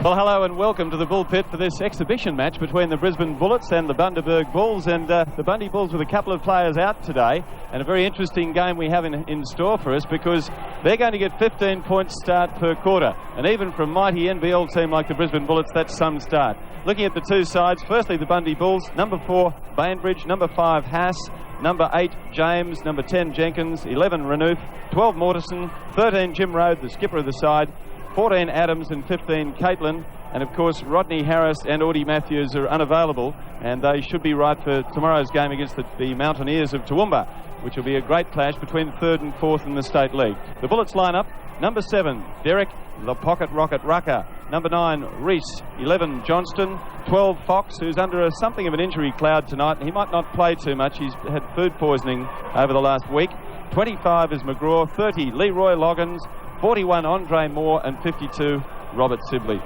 Well, hello and welcome to the Bull Pit for this exhibition match between the Brisbane Bullets and the Bundaberg Bulls. And the Bundy Bulls with a couple of players out today, and a very interesting game we have in store for us, because they're going to get 15 points start per quarter. And even from mighty NBL team like the Brisbane Bullets, that's some start. Looking at the two sides, firstly the Bundy Bulls, number 4 Bainbridge, number 5 Haas, number 8 James, number 10 Jenkins, 11 Renouf, 12 Mortensen, 13 Jim Rode, the skipper of the side, 14 Adams and 15 Caitlin, and of course Rodney Harris and Audie Matthews are unavailable, and they should be right for tomorrow's game against the Mountaineers of Toowoomba, which will be a great clash between 3rd and 4th in the state league. The Bullets lineup: number 7 Derek the Pocket Rocket Rucker, number 9 Reese, 11 Johnston, 12 Fox, who's under something of an injury cloud tonight. He might not play too much, he's had food poisoning over the last week. 25 is McGraw, 30 Leroy Loggins, 41 Andre Moore, and 52 Robert Sibley.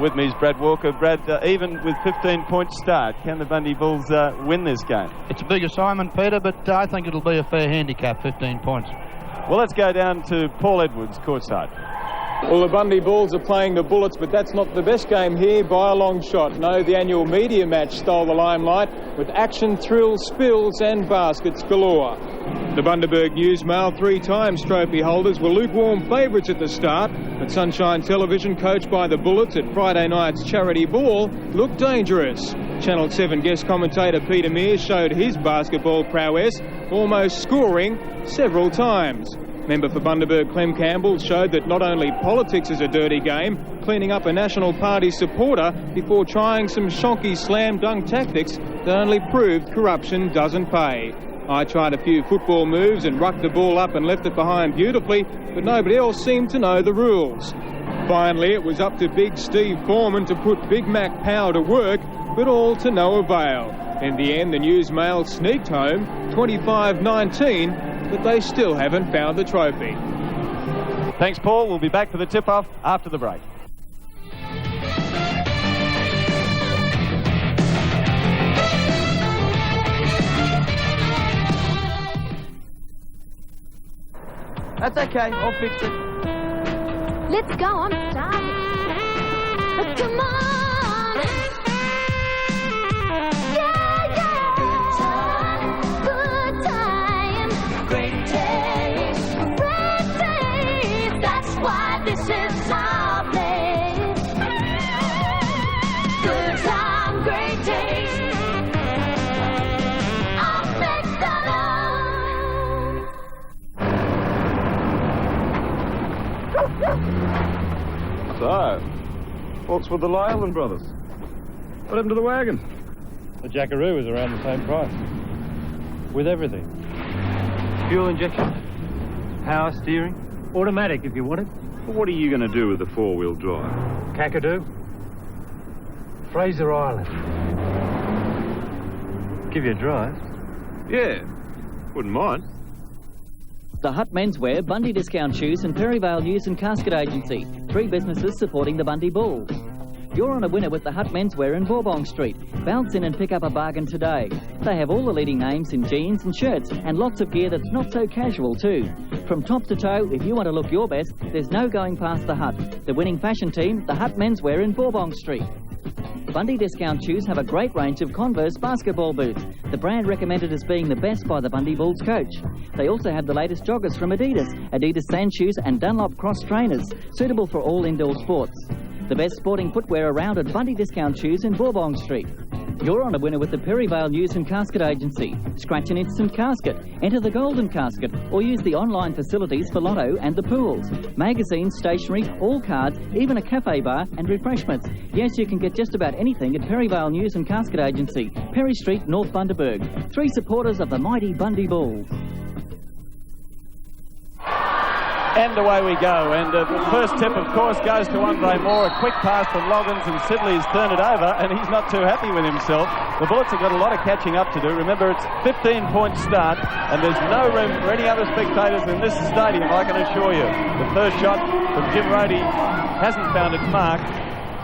With me is Brad Walker. Brad, even with 15 points start, can the Bundy Bulls win this game? It's a big assignment, Peter, but I think it'll be a fair handicap, 15 points. Well, let's go down to Paul Edwards, courtside. Well, the Bundy Bulls are playing the Bullets, but that's not the best game here by a long shot. No, the annual media match stole the limelight with action, thrills, spills and baskets galore. The Bundaberg News Mail 3 times trophy holders were lukewarm favourites at the start, but Sunshine Television, coached by the Bullets at Friday night's charity ball, looked dangerous. Channel 7 guest commentator Peter Mears showed his basketball prowess, almost scoring several times. Member for Bundaberg Clem Campbell showed that not only politics is a dirty game, cleaning up a National Party supporter before trying some shonky slam dunk tactics that only proved corruption doesn't pay. I tried a few football moves and rucked the ball up and left it behind beautifully, but nobody else seemed to know the rules. Finally, it was up to Big Steve Foreman to put Big Mac Power to work, but all to no avail. In the end, the News Mail sneaked home 25-19, but they still haven't found the trophy. Thanks, Paul. We'll be back for the tip-off after the break. That's okay, I'll fix it. Let's go, I'm starving. Come on! Yeah, yeah! Good time. Great taste. Great taste. That's why this is our place. Good time, great taste. I'll make So, what's with the Lyland brothers? What happened to the wagon? The Jackaroo was around the same price. With everything. Fuel injection, power steering, automatic if you want it. Well, what are you going to do with the four-wheel drive? Kakadu, Fraser Island. Give you a drive. Yeah, wouldn't mind. The Hut Menswear, Bundy Discount Shoes and Perryvale News and Casket Agency. 3 businesses supporting the Bundy Bulls. You're on a winner with the Hut Menswear in Bourbon Street. Bounce in and pick up a bargain today. They have all the leading names in jeans and shirts and lots of gear that's not so casual too. From top to toe, if you want to look your best, there's no going past the Hut. The winning fashion team, the Hut Menswear in Bourbon Street. Bundy Discount Shoes have a great range of Converse basketball boots, the brand recommended as being the best by the Bundy Bulls coach. They also have the latest joggers from Adidas, Adidas Sand Shoes and Dunlop Cross trainers, suitable for all indoor sports. The best sporting footwear around at Bundy Discount Shoes in Bourbon Street. You're on a winner with the Perryvale News and Casket Agency. Scratch an instant casket, enter the golden casket, or use the online facilities for Lotto and the pools. Magazines, stationery, all cards, even a cafe bar and refreshments. Yes, you can get just about anything at Perryvale News and Casket Agency, Perry Street, North Bundaberg. 3 supporters of the mighty Bundy Bulls. And away we go, and the first tip of course goes to Andre Moore. A quick pass from Loggins and Sibley's turned it over, and he's not too happy with himself. The Bullets have got a lot of catching up to do. Remember, it's 15 point start and there's no room for any other spectators in this stadium, I can assure you. The first shot from Jim Rody hasn't found its mark.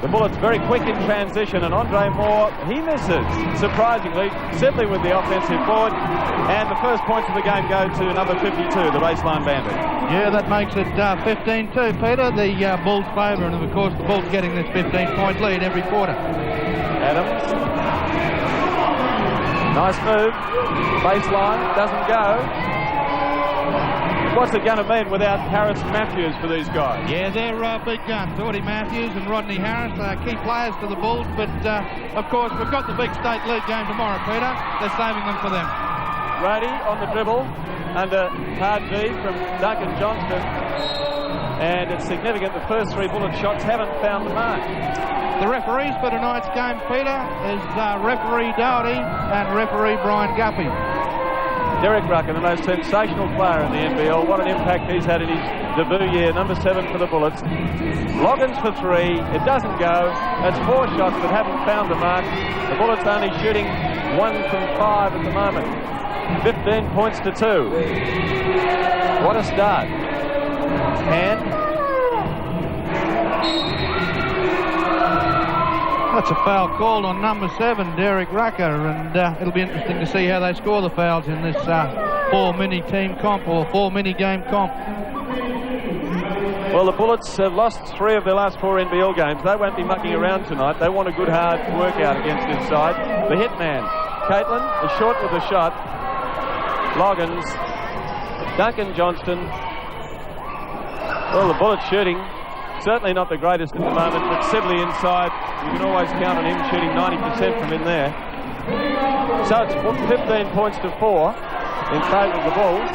The Bullets very quick in transition, and Andre Moore, he misses, surprisingly, Sibley with the offensive board, and the first points of the game go to number 52, the baseline Bandit. Yeah, that makes it 15-2, Peter. The Bulls' favour, and of course the Bulls getting this 15-point lead every quarter. Adams. Nice move. Baseline, doesn't go. What's it going to mean without Harris and Matthews for these guys? Yeah, they're big guns. Audie Matthews and Rodney Harris are key players for the Bulls, but of course we've got the big state league game tomorrow, Peter. They're saving them for them. Rady on the dribble under hard D from Duncan Johnston, and it's significant the first three Bullet shots haven't found the mark. The referees for tonight's game, Peter, is referee Dowdy and referee Brian Guppy. Derek Rucker, the most sensational player in the NBL. What an impact he's had in his debut year. Number 7 for the Bullets. Loggins for 3. It doesn't go. That's 4 shots that haven't found the mark. The Bullets only shooting 1 from 5 at the moment. 15 points to 2. What a start. And that's a foul called on number 7, Derek Rucker, and it'll be interesting to see how they score the fouls in this 4-mini team comp or 4-mini game comp. Well, the Bullets have lost 3 of their last 4 NBL games. They won't be mucking around tonight. They want a good hard workout against this side. The hitman, Caitlin, is short with the shot. Loggins, Duncan Johnston. Well, the Bullets shooting. Certainly not the greatest at the moment, but Sibley inside, you can always count on him shooting 90% from in there. So it's 15 points to 4 in favour of the Bulls.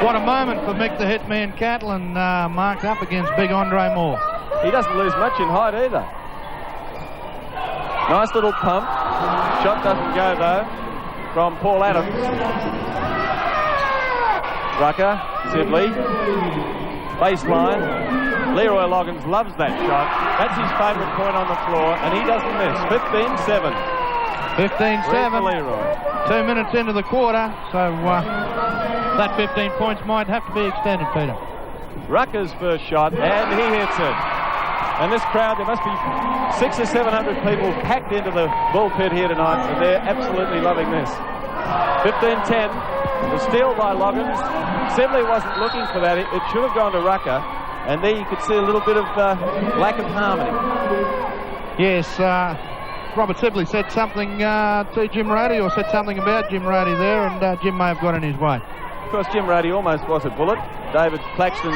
What a moment for Mick the Hitman Catlin, marked up against big Andre Moore. He doesn't lose much in height either. Nice little pump. Shot doesn't go though from Paul Adams. Rucker, Sibley. Baseline. Leroy Loggins loves that shot. That's his favourite point on the floor, and he doesn't miss. 15-7. 15-7. Leroy. 2 minutes into the quarter, so that 15 points might have to be extended, Peter. Rucker's first shot, and he hits it. And this crowd, there must be 600 or 700 people packed into the Bull pit here tonight, and they're absolutely loving this. 15-10. The steal by Loggins. Sibley wasn't looking for that. It should have gone to Rucker. And there you could see a little bit of lack of harmony. Yes, Robert Sibley said something to Jim Rady, or said something about Jim Rady there, and Jim may have got in his way. Of course, Jim Rady almost was a Bullet. David Claxton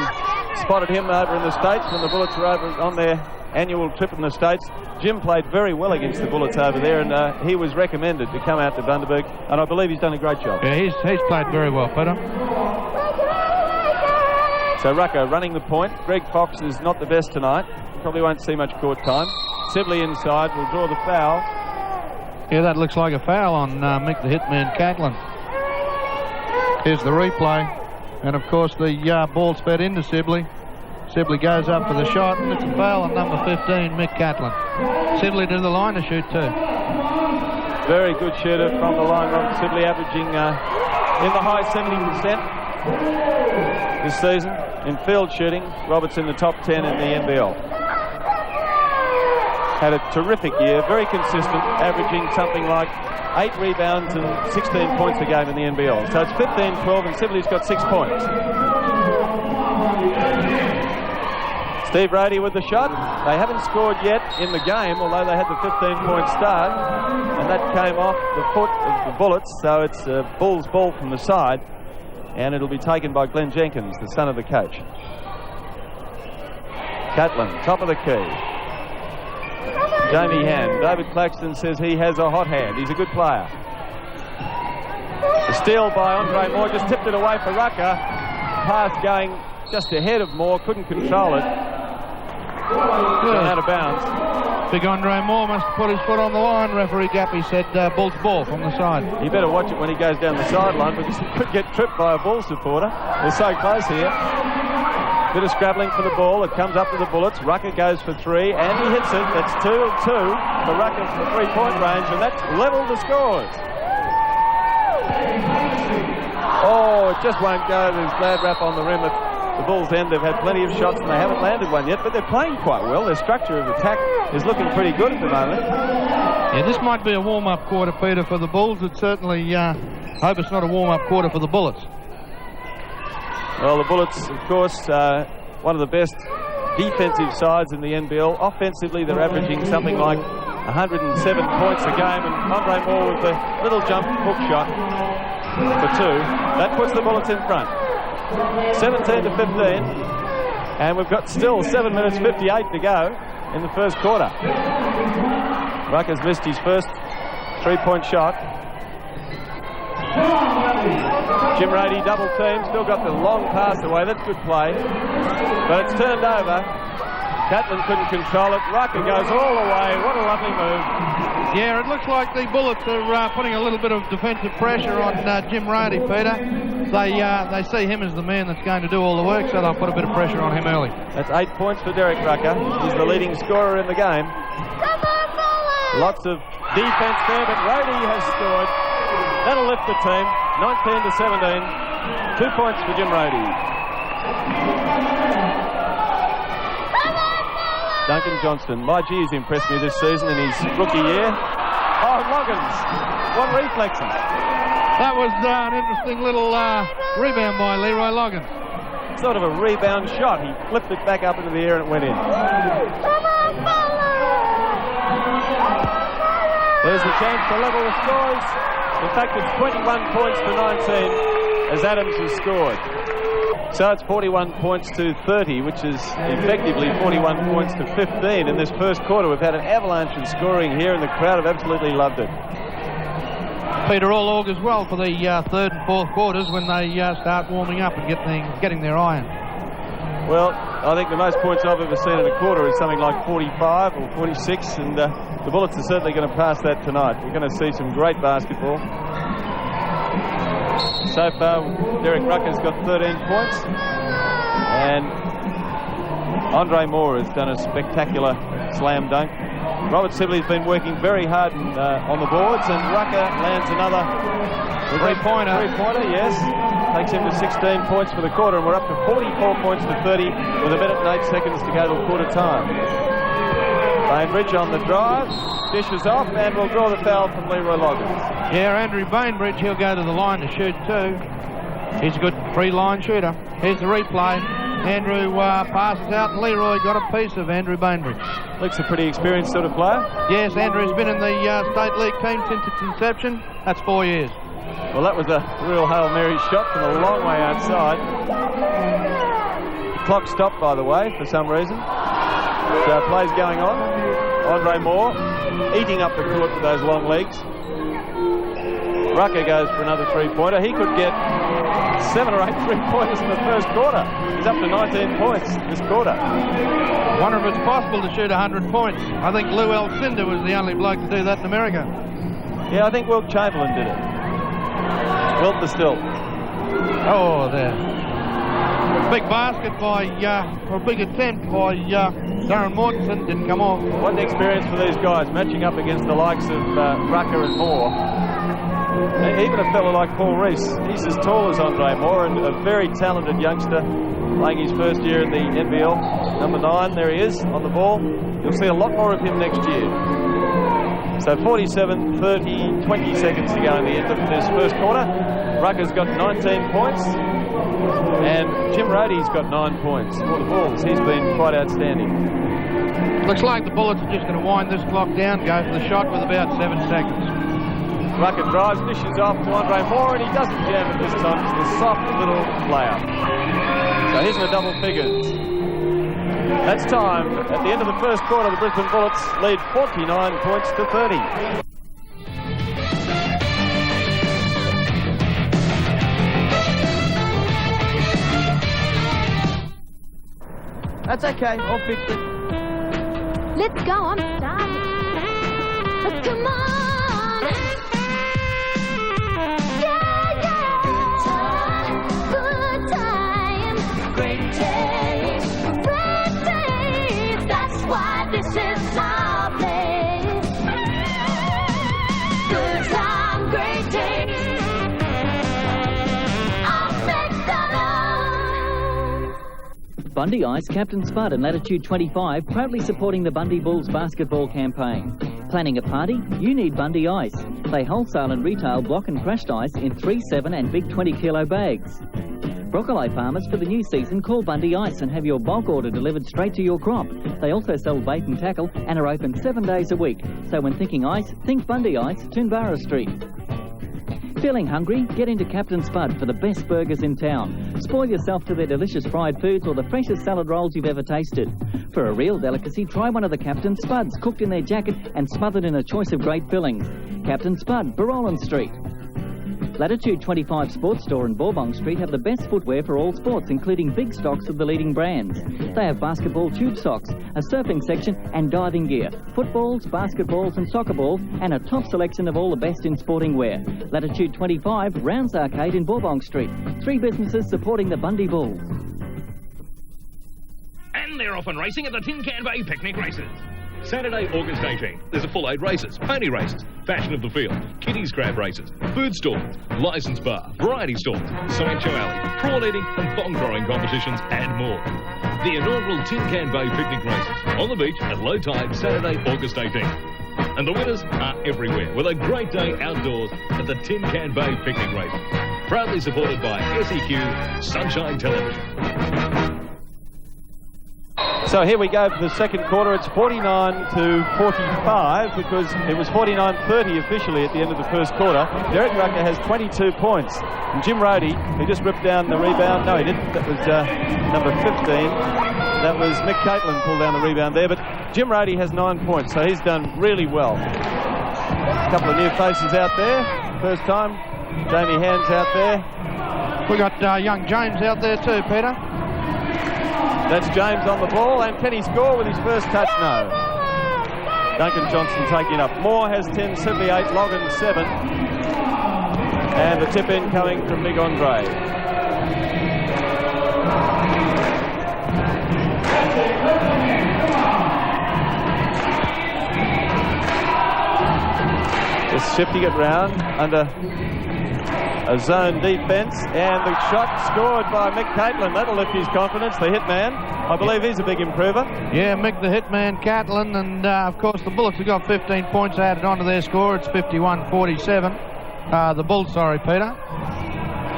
spotted him over in the States when the Bullets were over on their annual trip in the States. Jim played very well against the Bullets over there, and he was recommended to come out to Bundaberg, and I believe he's done a great job. Yeah, he's played very well, Peter. So Rucker running the point. Greg Fox is not the best tonight. Probably won't see much court time. Sibley inside will draw the foul. Yeah, that looks like a foul on Mick the Hitman Catlin. Here's the replay, and of course the ball's fed into Sibley. Sibley goes up for the shot, and it's a foul on number 15, Mick Catlin. Sibley to the line to shoot too. Very good shooter from the line, Robert Sibley, averaging in the high 70% this season in field shooting. Robert's in the top 10 in the NBL. Had a terrific year, very consistent, averaging something like 8 rebounds and 16 points a game in the NBL. So it's 15-12, and Sibley's got 6 points. Steve Rady with the shot. They haven't scored yet in the game, although they had the 15-point start, and that came off the foot of the Bullets, so it's a Bulls ball from the side, and it'll be taken by Glenn Jenkins, the son of the coach. Catlin, top of the key. Jamie Hand. David Claxton says he has a hot hand. He's a good player. A steal by Andre Moore, just tipped it away for Rucker. Pass going just ahead of Moore, couldn't control it. Gone out of bounds. Big Andre Moore must put his foot on the line, referee Gappy said. Bull's ball from the side. You better watch it when he goes down the sideline, because he could get tripped by a Bull supporter. They're so close here. Bit of scrabbling for the ball. It comes up to the Bullets. Rucker goes for 3, and he hits it. That's 2-2 for Rucker from the 3-point range, and that's leveled the scores. Oh, it just won't go. There's glad wrap on the rim. the Bulls' end have had plenty of shots and they haven't landed one yet, but they're playing quite well. Their structure of attack is looking pretty good at the moment. Yeah, this might be a warm-up quarter, Peter, for the Bulls. It's certainly, hope it's not a warm-up quarter for the Bullets. Well, the Bullets, of course, one of the best defensive sides in the NBL. Offensively, they're averaging something like 107 points a game, and Andre Moore with the little jump hook shot for 2. That puts the Bullets in front. 17 to 15, and we've got still 7 minutes 58 to go in the first quarter. Rucker's missed his first 3-point shot. Jim Rady double team, still got the long pass away. That's good play, but it's turned over. Catlin couldn't control it. Rucker goes all the way. What a lovely move. Yeah, it looks like the Bullets are putting a little bit of defensive pressure on Jim Rady, Peter. They see him as the man that's going to do all the work, so they'll put a bit of pressure on him early. That's 8 points for Derek Rucker. He's the leading scorer in the game. Lots of defense there, but Rady has scored. That'll lift the team. 19 to 17. 2 points for Jim Rady. Duncan Johnston. My gee, he's impressed me this season in his rookie year. Oh, Loggins. What reflexes. That was an interesting little rebound by Leroy Loggins. Sort of a rebound shot. He flipped it back up into the air and it went in. There's the chance to level the scores. In fact, it's 21 points to 19 as Adams has scored. So it's 41 points to 30, which is effectively 41 points to 15 in this first quarter. We've had an avalanche in scoring here, and the crowd have absolutely loved it. Peter, all augurs well for the third and fourth quarters when they start warming up and getting their iron. Well, I think the most points I've ever seen in a quarter is something like 45 or 46, and the Bullets are certainly going to pass that tonight. We're going to see some great basketball. So far, Derek Rucker's got 13 points, and Andre Moore has done a spectacular slam dunk. Robert Sibley's been working very hard on the boards, and Rucker lands another three-pointer. Yes. Takes him to 16 points for the quarter, and we're up to 44 points to 30 with 1 minute and 8 seconds to go to quarter time. Bainbridge on the drive, dishes off, and will draw the foul from Leroy Loggins. Yeah, Andrew Bainbridge, he'll go to the line to shoot too. He's a good free-line shooter. Here's the replay. Andrew passes out, and Leroy got a piece of Andrew Bainbridge. Looks a pretty experienced sort of player. Yes, Andrew's been in the State League team since its inception. That's 4 years. Well, that was a real Hail Mary shot from a long way outside. The clock stopped, by the way, for some reason. So play's going on. Andre Moore eating up the court with those long legs. Rucker goes for another three-pointer. He could get 7 or 8 three-pointers in the first quarter. He's up to 19 points this quarter. Wonder if it's possible to shoot 100 points. I think Lou Alcindor was the only bloke to do that in America. Yeah, I think Wilt Chamberlain did it. Wilt the still. Oh, there. Big basket by, or a big attempt by Darren Mortensen, didn't come off. What an experience for these guys, matching up against the likes of Rucker and Moore. And even a fellow like Paul Reese, he's as tall as Andre Moore and a very talented youngster, playing his first year in the NBL. Number 9, there he is on the ball. You'll see a lot more of him next year. So 47, 30, 20 seconds to go in the end of this first quarter. Rucker's got 19 points. And Jim Rady's got 9 points for the Bulls. He's been quite outstanding. Looks like the Bullets are just going to wind this clock down, go for the shot with about 7 seconds. Rucker drives, dishes off to Andre Moore, and he doesn't jam it this time. He's a soft little player. So here's the double figures. That's time. At the end of the first quarter, the Brisbane Bullets lead 49 points to 30. That's okay, I'll fix it. Let's go, I'm starving. Come on. Yeah, yeah. Good times. Great days. Great days. That's why this is our place. Good time, great days. I'll make the love. Bundy Ice, Captain Spud and Latitude 25 proudly supporting the Bundy Bulls basketball campaign. Planning a party? You need Bundy Ice. They wholesale and retail block and crushed ice in 3, 7 and big 20-kilo bags. Broccoli farmers for the new season call Bundy Ice and have your bulk order delivered straight to your crop. They also sell bait and tackle and are open 7 days a week. So when thinking ice, think Bundy Ice, Toonbarra Street. Feeling hungry? Get into Captain Spud for the best burgers in town. Spoil yourself to their delicious fried foods or the freshest salad rolls you've ever tasted. For a real delicacy, try one of the Captain Spuds, cooked in their jacket and smothered in a choice of great fillings. Captain Spud, Barolin Street. Latitude 25 Sports Store in Bourbon Street have the best footwear for all sports, including big stocks of the leading brands. They have basketball tube socks, a surfing section and diving gear, footballs, basketballs and soccer balls, and a top selection of all the best in sporting wear. Latitude 25, Rounds Arcade in Bourbon Street. 3 businesses supporting the Bundy Bulls. And they're off and racing at the Tin Can Bay Picnic Races. Saturday, August 18th, there's a full 8 races, pony races, fashion of the field, kiddies crab races, food stalls, licensed bar, variety stalls, sideshow alley, prawn eating and thong throwing competitions and more. The inaugural Tin Can Bay Picnic Races on the beach at low tide Saturday, August 18th. And the winners are everywhere with a great day outdoors at the Tin Can Bay Picnic Races. Proudly supported by SEQ Sunshine Television. So here we go for the second quarter. It's 49 to 45 because it was 49-30 officially at the end of the first quarter. Derek Rucker has 22 points. And Jim Rohde, he just ripped down the rebound. No, he didn't. That was number 15. That was Mick Catlin pulled down the rebound there. But Jim Rohde has 9 points, so he's done really well. A couple of new faces out there. First time, Jamie Hand's out there. We got young James out there too, Peter. That's James on the ball, and can he score with his first touch? No. Duncan Johnson taking up. Moore has 10, Sibley 8, Logan 7. And the tip in coming from Big Andre. Just shifting it round under a zone defence, and the shot scored by Mick Catlin. That'll lift his confidence, the hitman. I believe he's a big improver. Yeah, Mick the hitman Catlin, and of course the Bullets have got 15 points added onto their score. It's 51-47. The Bulls, sorry, Peter.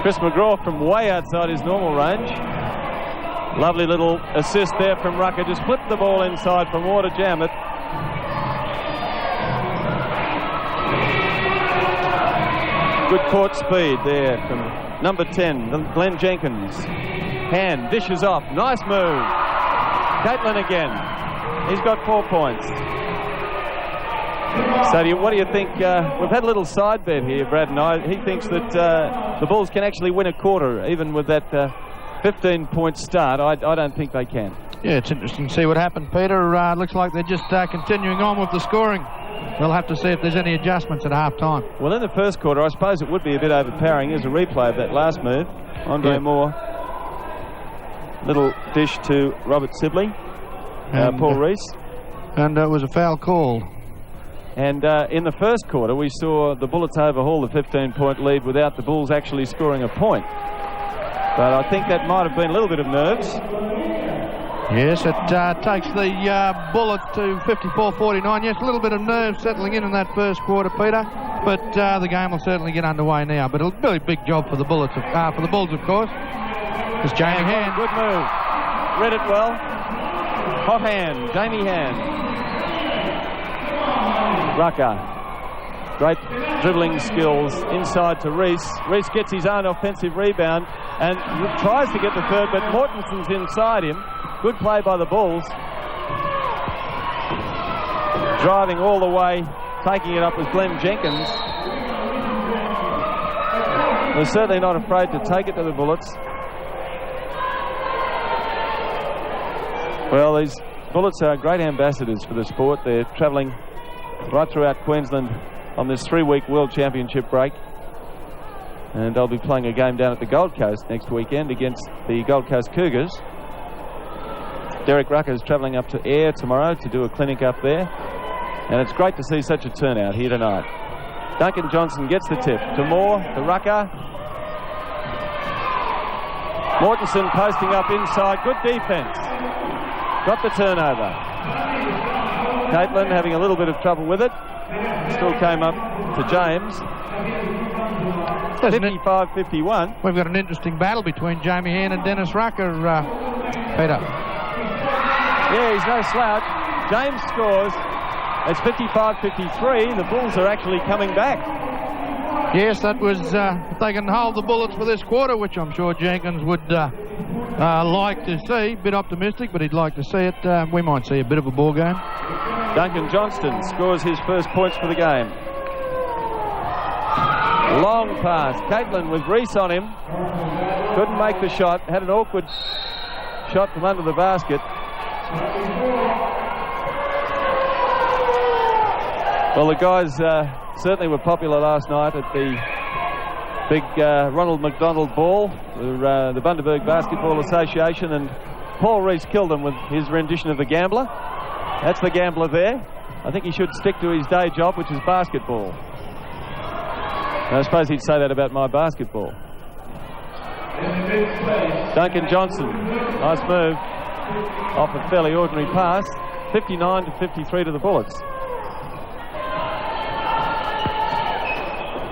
Chris McGraw from way outside his normal range. Lovely little assist there from Rucker. Just flipped the ball inside for Moore to jam it. Good court speed there from number 10, Glenn Jenkins. Hand, dishes off. Nice move. Catlin again. He's got 4 points. So what do you think? We've had a little side bet here, Brad and I. He thinks that the Bulls can actually win a quarter, even with that 15-point start. I don't think they can. Yeah, it's interesting to see what happened, Peter. Looks like they're just continuing on with the scoring. We'll have to see if there's any adjustments at half-time. Well, in the first quarter, I suppose it would be a bit overpowering. Here's a replay of that last move. Andre Moore. Little dish to Robert Sibley. Paul Reese. And it was a foul called. And in the first quarter, we saw the Bullets overhaul the 15-point lead without the Bulls actually scoring a point. But I think that might have been a little bit of nerves. Yes, it takes the Bullets to 54-49. Yes, a little bit of nerves settling in that first quarter, Peter. But the game will certainly get underway now. But it'll be a big job for the Bullets, for the Bulls, of course. It's Jamie Hand. Good move. Read it well. Hot hand, Jamie Hand. Rucker. Great dribbling skills inside to Reese. Reese gets his own offensive rebound and tries to get the third, but Mortenson's inside him. Good play by the Bulls. Driving all the way, taking it up with Glenn Jenkins. They're certainly not afraid to take it to the Bullets. Well, these Bullets are great ambassadors for the sport. They're travelling right throughout Queensland on this 3-week World Championship break. And they'll be playing a game down at the Gold Coast next weekend against the Gold Coast Cougars. Derek Rucker is travelling up to Ayr tomorrow to do a clinic up there. And it's great to see such a turnout here tonight. Duncan Johnson gets the tip to Moore, to Rucker. Mortensen posting up inside. Good defence. Got the turnover. Caitlin having a little bit of trouble with it. Still came up to James. 55-51. We've got an interesting battle between Jamie Hand and Dennis Rucker, Peter. Yeah, he's no slouch. James scores. It's 55-53. The Bulls are actually coming back. Yes, that was, if they can hold the Bullets for this quarter, which I'm sure Jenkins would like to see. Bit optimistic, but he'd like to see it. We might see a bit of a ball game. Duncan Johnston scores his first points for the game. Long pass. Caitlin with Reese on him. Couldn't make the shot. Had an awkward shot from under the basket. Well, the guys certainly were popular last night at the big Ronald McDonald Ball, the Bundaberg Basketball Association, and Paul Reese killed them with his rendition of The Gambler. That's the Gambler there. I think he should stick to his day job, which is basketball. And I suppose he'd say that about my basketball. Duncan Johnson, nice move. Off a fairly ordinary pass. 59-53 to the Bullets.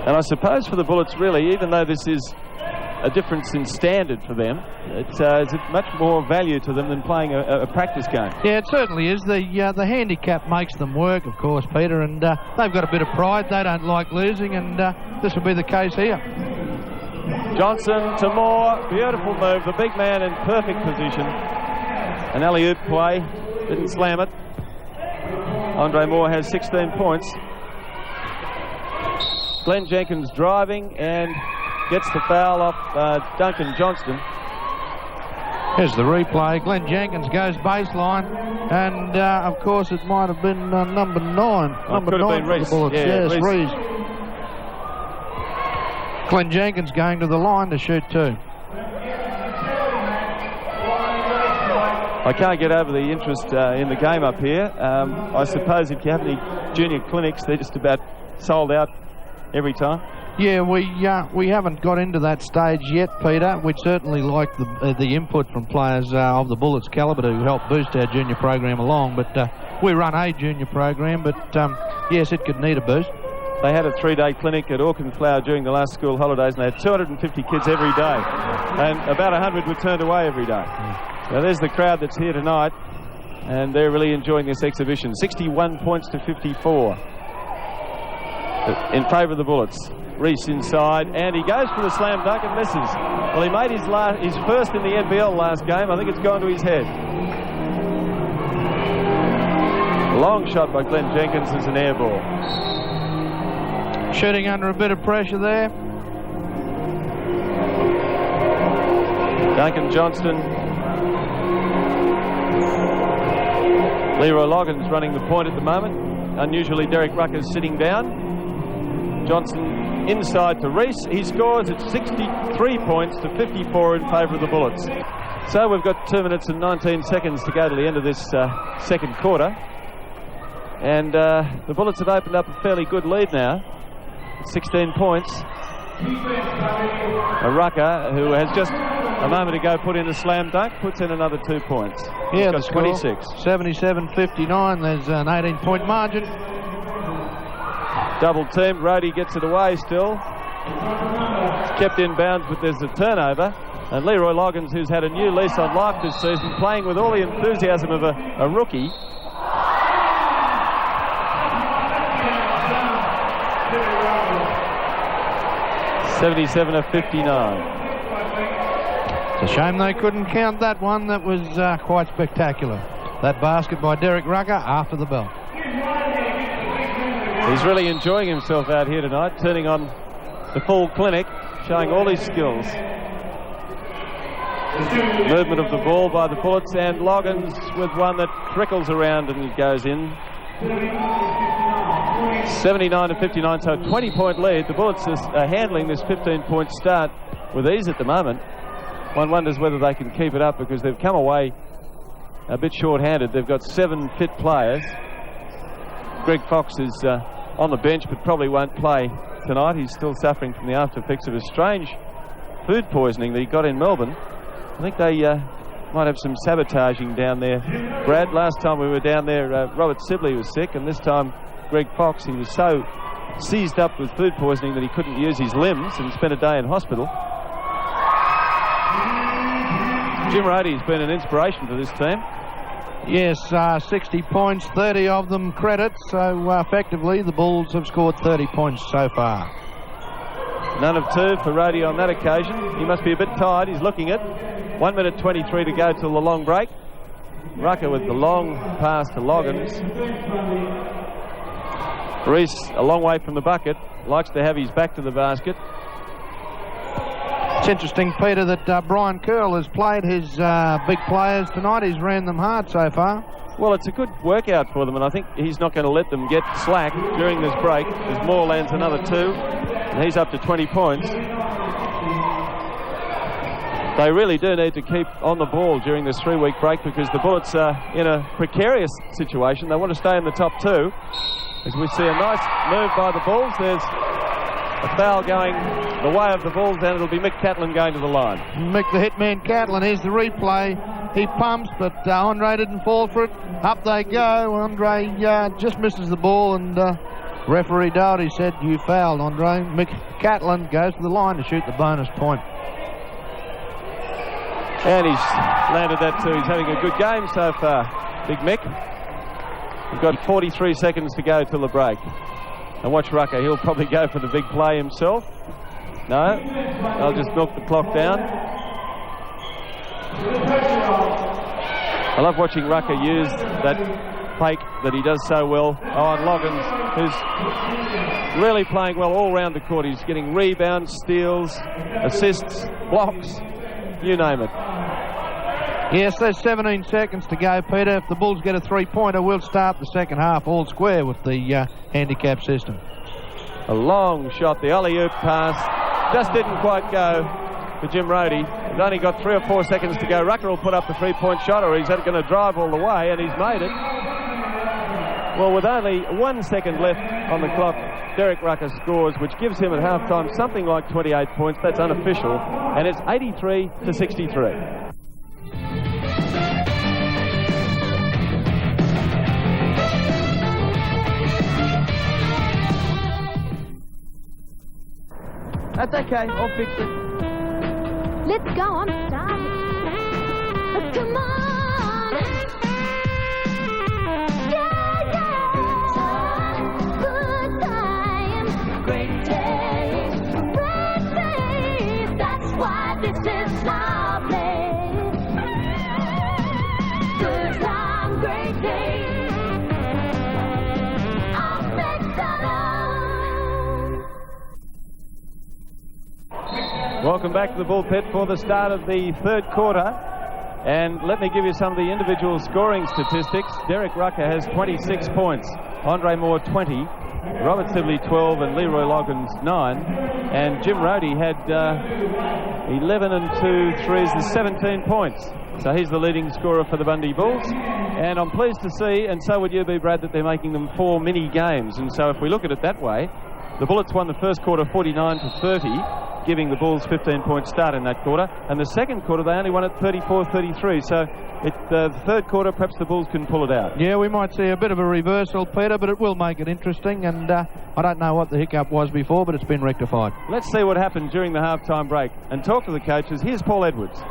And I suppose for the Bullets, really, even though this is a difference in standard for them, it's much more value to them than playing a practice game. Yeah, it certainly is. The handicap makes them work, of course, Peter, and they've got a bit of pride. They don't like losing, and this will be the case here. Johnson to Moore. Beautiful move. The big man in perfect position. An alley-oop play. Didn't slam it. Andre Moore has 16 points. Glenn Jenkins driving and gets the foul off Duncan Johnston. Here's the replay. Glenn Jenkins goes baseline, and of course it might have been number 9. Number 9 for the Bullets. Yeah, yes, Reese. Glenn Jenkins going to the line to shoot 2. I can't get over the interest in the game up here. I suppose if you have any junior clinics, they're just about sold out every time. Yeah, we haven't got into that stage yet, Peter. We'd certainly like the input from players of the Bullets calibre to help boost our junior program along. But we run a junior program, but yes, it could need a boost. They had a 3-day clinic at Auchenflower during the last school holidays, and they had 250 kids every day, and about 100 were turned away every day. Now there's the crowd that's here tonight, and they're really enjoying this exhibition. 61 points to 54 in favour of the Bullets. Reese inside, and he goes for the slam dunk and misses. Well, he made his first in the NBL last game. I think it's gone to his head. Long shot by Glenn Jenkins as an air ball. Shooting under a bit of pressure there. Duncan Johnston. Leroy Loggins running the point at the moment. Unusually, Derek Rucker's sitting down. Johnson inside to Reese. He scores at 63 points to 54 in favour of the Bullets. So we've got 2 minutes and 19 seconds to go to the end of this second quarter. And the Bullets have opened up a fairly good lead now. 16 points. Rucker, who has just a moment ago put in a slam dunk, puts in another 2 points. Yeah, He's got 26. 77-59. There's an 18-point margin. Double teamed. Rhodey gets it away still. Kept in bounds, but there's a turnover. And Leroy Loggins, who's had a new lease on life this season, playing with all the enthusiasm of a rookie. (77-59). It's a shame they couldn't count that one. That was quite spectacular. That basket by Derek Rucker after the bell. He's really enjoying himself out here tonight, turning on the full clinic, showing all his skills. Movement of the ball by the Bullets, and Loggins with one that trickles around and goes in. 79-59, so a 20-point lead. The Bullets are handling this 15-point start with ease at the moment. One wonders whether they can keep it up, because they've come away a bit short-handed. They've got 7 fit players. Greg Fox is on the bench, but probably won't play tonight. He's still suffering from the after effects of a strange food poisoning that he got in Melbourne. I think they might have some sabotaging down there. Brad, last time we were down there, Robert Sibley was sick, and this time Greg Fox, he was so seized up with food poisoning that he couldn't use his limbs and spent a day in hospital. Jim Rohde's been an inspiration for this team. Yes, 60 points, 30 of them credits, so effectively the Bulls have scored 30 points so far. None of two for Rohde on that occasion. He must be a bit tired. He's looking at 1 minute 23 to go till the long break. Rucker with the long pass to Loggins. Reese, a long way from the bucket, likes to have his back to the basket. It's interesting, Peter, that Brian Curl has played his big players tonight. He's ran them hard so far. Well, it's a good workout for them, and I think he's not going to let them get slack during this break, as Moore lands another 2, and he's up to 20 points. They really do need to keep on the ball during this 3-week break, because the Bullets are in a precarious situation. They want to stay in the top 2. As we see a nice move by the Bulls, there's a foul going the way of the Bulls, and it'll be Mick Catlin going to the line. Mick the Hitman Catlin, here's the replay. He pumps, but Andre didn't fall for it. Up they go. Andre just misses the ball, and referee Doherty said, "You fouled, Andre." Mick Catlin goes to the line to shoot the bonus point. And he's landed that too. He's having a good game so far, Big Mick. We've got 43 seconds to go till the break. And watch Rucker, he'll probably go for the big play himself. No, they'll just milk the clock down. I love watching Rucker use that fake that he does so well on Loggins, who's really playing well all around the court. He's getting rebounds, steals, assists, blocks, you name it. Yes, there's 17 seconds to go, Peter. If the Bulls get a 3-pointer, we'll start the second half all square with the handicap system. A long shot, the alley-oop pass, just didn't quite go for Jim Rohde. He's only got 3 or 4 seconds to go. Rucker will put up the 3-point shot, or he's going to drive all the way, and he's made it. Well, with only 1 second left on the clock, Derek Rucker scores, which gives him at halftime something like 28 points. That's unofficial, and it's 83-63. That's okay, I'll fix it. Let's go, I'm starting. Come on. Yeah, yeah. Good times, great days, great days. That's why this is our place. Good times, great days. I'll make that up. Welcome back to the Bullpit for the start of the third quarter. And let me give you some of the individual scoring statistics. Derek Rucker has 26 points, Andre Moore 20, Robert Sibley 12, and Leroy Loggins 9. And Jim Rohde had 11 and 2 threes, and 17 points. So he's the leading scorer for the Bundy Bulls. And I'm pleased to see, and so would you be, Brad, that they're making them 4 mini games. And so if we look at it that way, the Bullets won the first quarter 49-30. Giving the Bulls 15-point start in that quarter, and the second quarter they only won it 34-33. So the third quarter, perhaps the Bulls can pull it out. Yeah, we might see a bit of a reversal, Peter, but it will make it interesting, and I don't know what the hiccup was before, but it's been rectified. Let's see what happened during the halftime break and talk to the coaches. Here's Paul Edwards.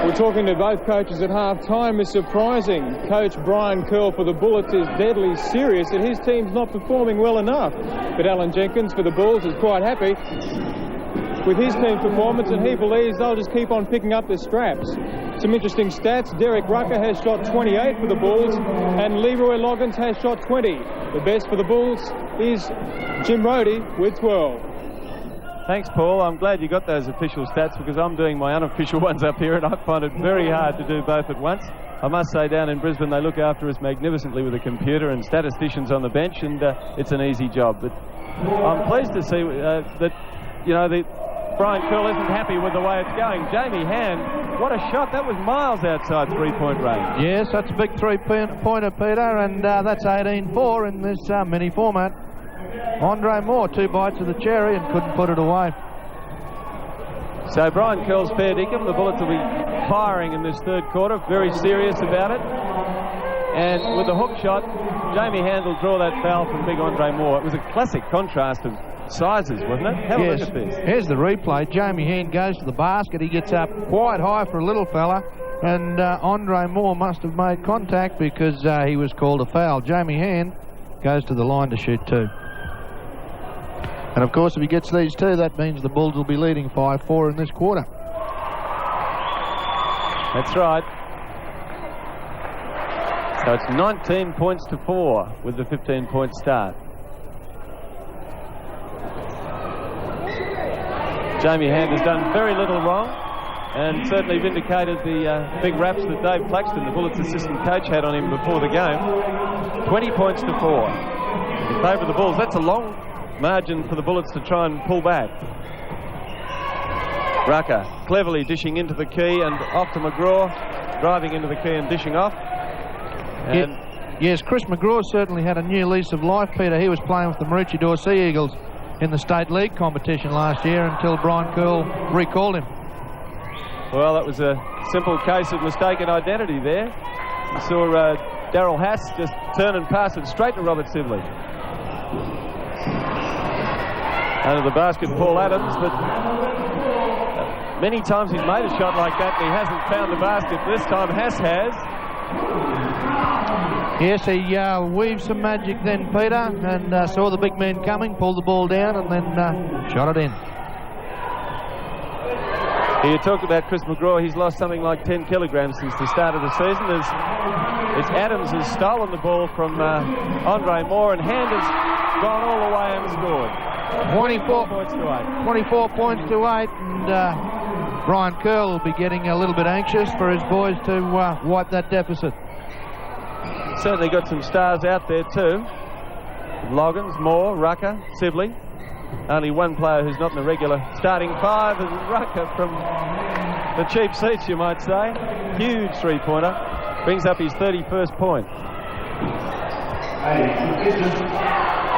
We're talking to both coaches at half-time. It's surprising. Coach Brian Curl for the Bullets is deadly serious that his team's not performing well enough. But Alan Jenkins for the Bulls is quite happy with his team's performance, and he believes they'll just keep on picking up the scraps. Some interesting stats. Derek Rucker has shot 28 for the Bulls, and Leroy Loggins has shot 20. The best for the Bulls is Jim Rohde with 12. Thanks, Paul. I'm glad you got those official stats, because I'm doing my unofficial ones up here, and I find it very hard to do both at once. I must say, down in Brisbane, they look after us magnificently with a computer and statisticians on the bench, and it's an easy job. But I'm pleased to see that, you know, Brian Curl isn't happy with the way it's going. Jamie Hand, what a shot. That was miles outside three-point range. Yes, that's a big three-pointer, Peter, and that's 18-4 in this mini format. Andre Moore, 2 bites of the cherry and couldn't put it away. So Brian Curl's fair dinkum. The Bullets will be firing in this third quarter, very serious about it. And with the hook shot, Jamie Hand will draw that foul from big Andre Moore. It was a classic contrast of sizes, wasn't it? Have a look at this. Here's the replay. Jamie Hand goes to the basket. He gets up quite high for a little fella, and Andre Moore must have made contact because he was called a foul. Jamie Hand goes to the line to shoot 2. And of course, if he gets these 2, that means the Bulls will be leading 5-4 in this quarter. That's right. So it's 19 points to 4 with the 15-point start. Jamie Hand has done very little wrong and certainly vindicated the big raps that Dave Claxton, the Bullets assistant coach, had on him before the game. 20 points to 4 in favour of the Bulls. That's a long margin for the Bullets to try and pull back. Rucker cleverly dishing into the key and off to McGraw, driving into the key and dishing off. And yes, Chris McGraw certainly had a new lease of life, Peter. He was playing with the Maroochydore Sea Eagles in the State League competition last year until Brian Curl recalled him. Well, that was a simple case of mistaken identity there. You saw Darryl Haas just turn and pass it straight to Robert Sibley. Under the basket, Paul Adams, but many times he's made a shot like that and he hasn't found the basket. This time Haas has. Yes, he weaved some magic then, Peter, and saw the big man coming, pulled the ball down and then shot it in. You talked about Chris McGraw. He's lost something like 10 kilograms since the start of the season. It's Adams has stolen the ball from Andre Moore, and Hand has gone all the way and scored. 24 points to 8. 24 points to 8, and Brian Curl will be getting a little bit anxious for his boys to wipe that deficit. Certainly got some stars out there too. Loggins, Moore, Rucker, Sibley. Only one player who's not in the regular starting 5 is Rucker from the cheap seats, you might say. Huge three-pointer. Brings up his 31st point.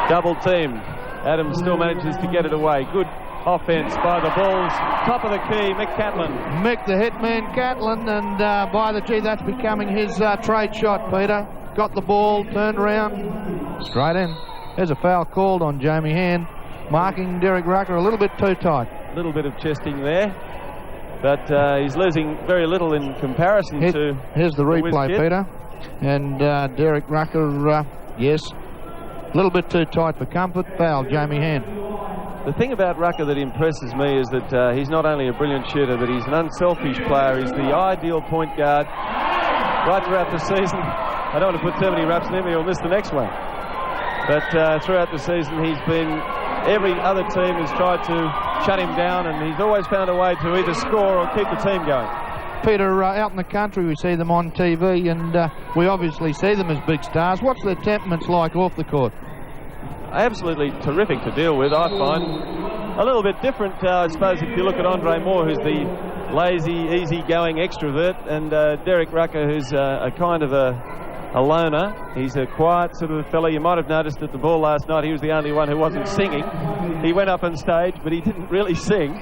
Double teamed. Adams still manages to get it away. Good offense by the Bulls. Top of the key, Mick Catlin. Mick the hitman Catlin, and by the gee, that's becoming his trade shot, Peter. Got the ball, turned around, straight in. There's a foul called on Jamie Hand, marking Derek Rucker a little bit too tight. A little bit of chesting there, but he's losing very little in comparison to... Here's the replay, Peter. And Derek Rucker, yes, a little bit too tight for comfort. Foul, Jamie Hand. The thing about Rucker that impresses me is that he's not only a brilliant shooter, but he's an unselfish player. He's the ideal point guard right throughout the season. I don't want to put too many raps in him, he'll miss the next one. But throughout the season, he's been... Every other team has tried to shut him down, and he's always found a way to either score or keep the team going. Peter, out in the country, we see them on TV, and we obviously see them as big stars. What's their temperaments like off the court? Absolutely terrific to deal with, I find. A little bit different, I suppose, if you look at Andre Moore, who's the lazy, easy-going extrovert, and Derek Rucker, who's a kind of a loner. He's a quiet sort of fellow. You might have noticed at the ball last night, he was the only one who wasn't singing. He went up on stage, but he didn't really sing.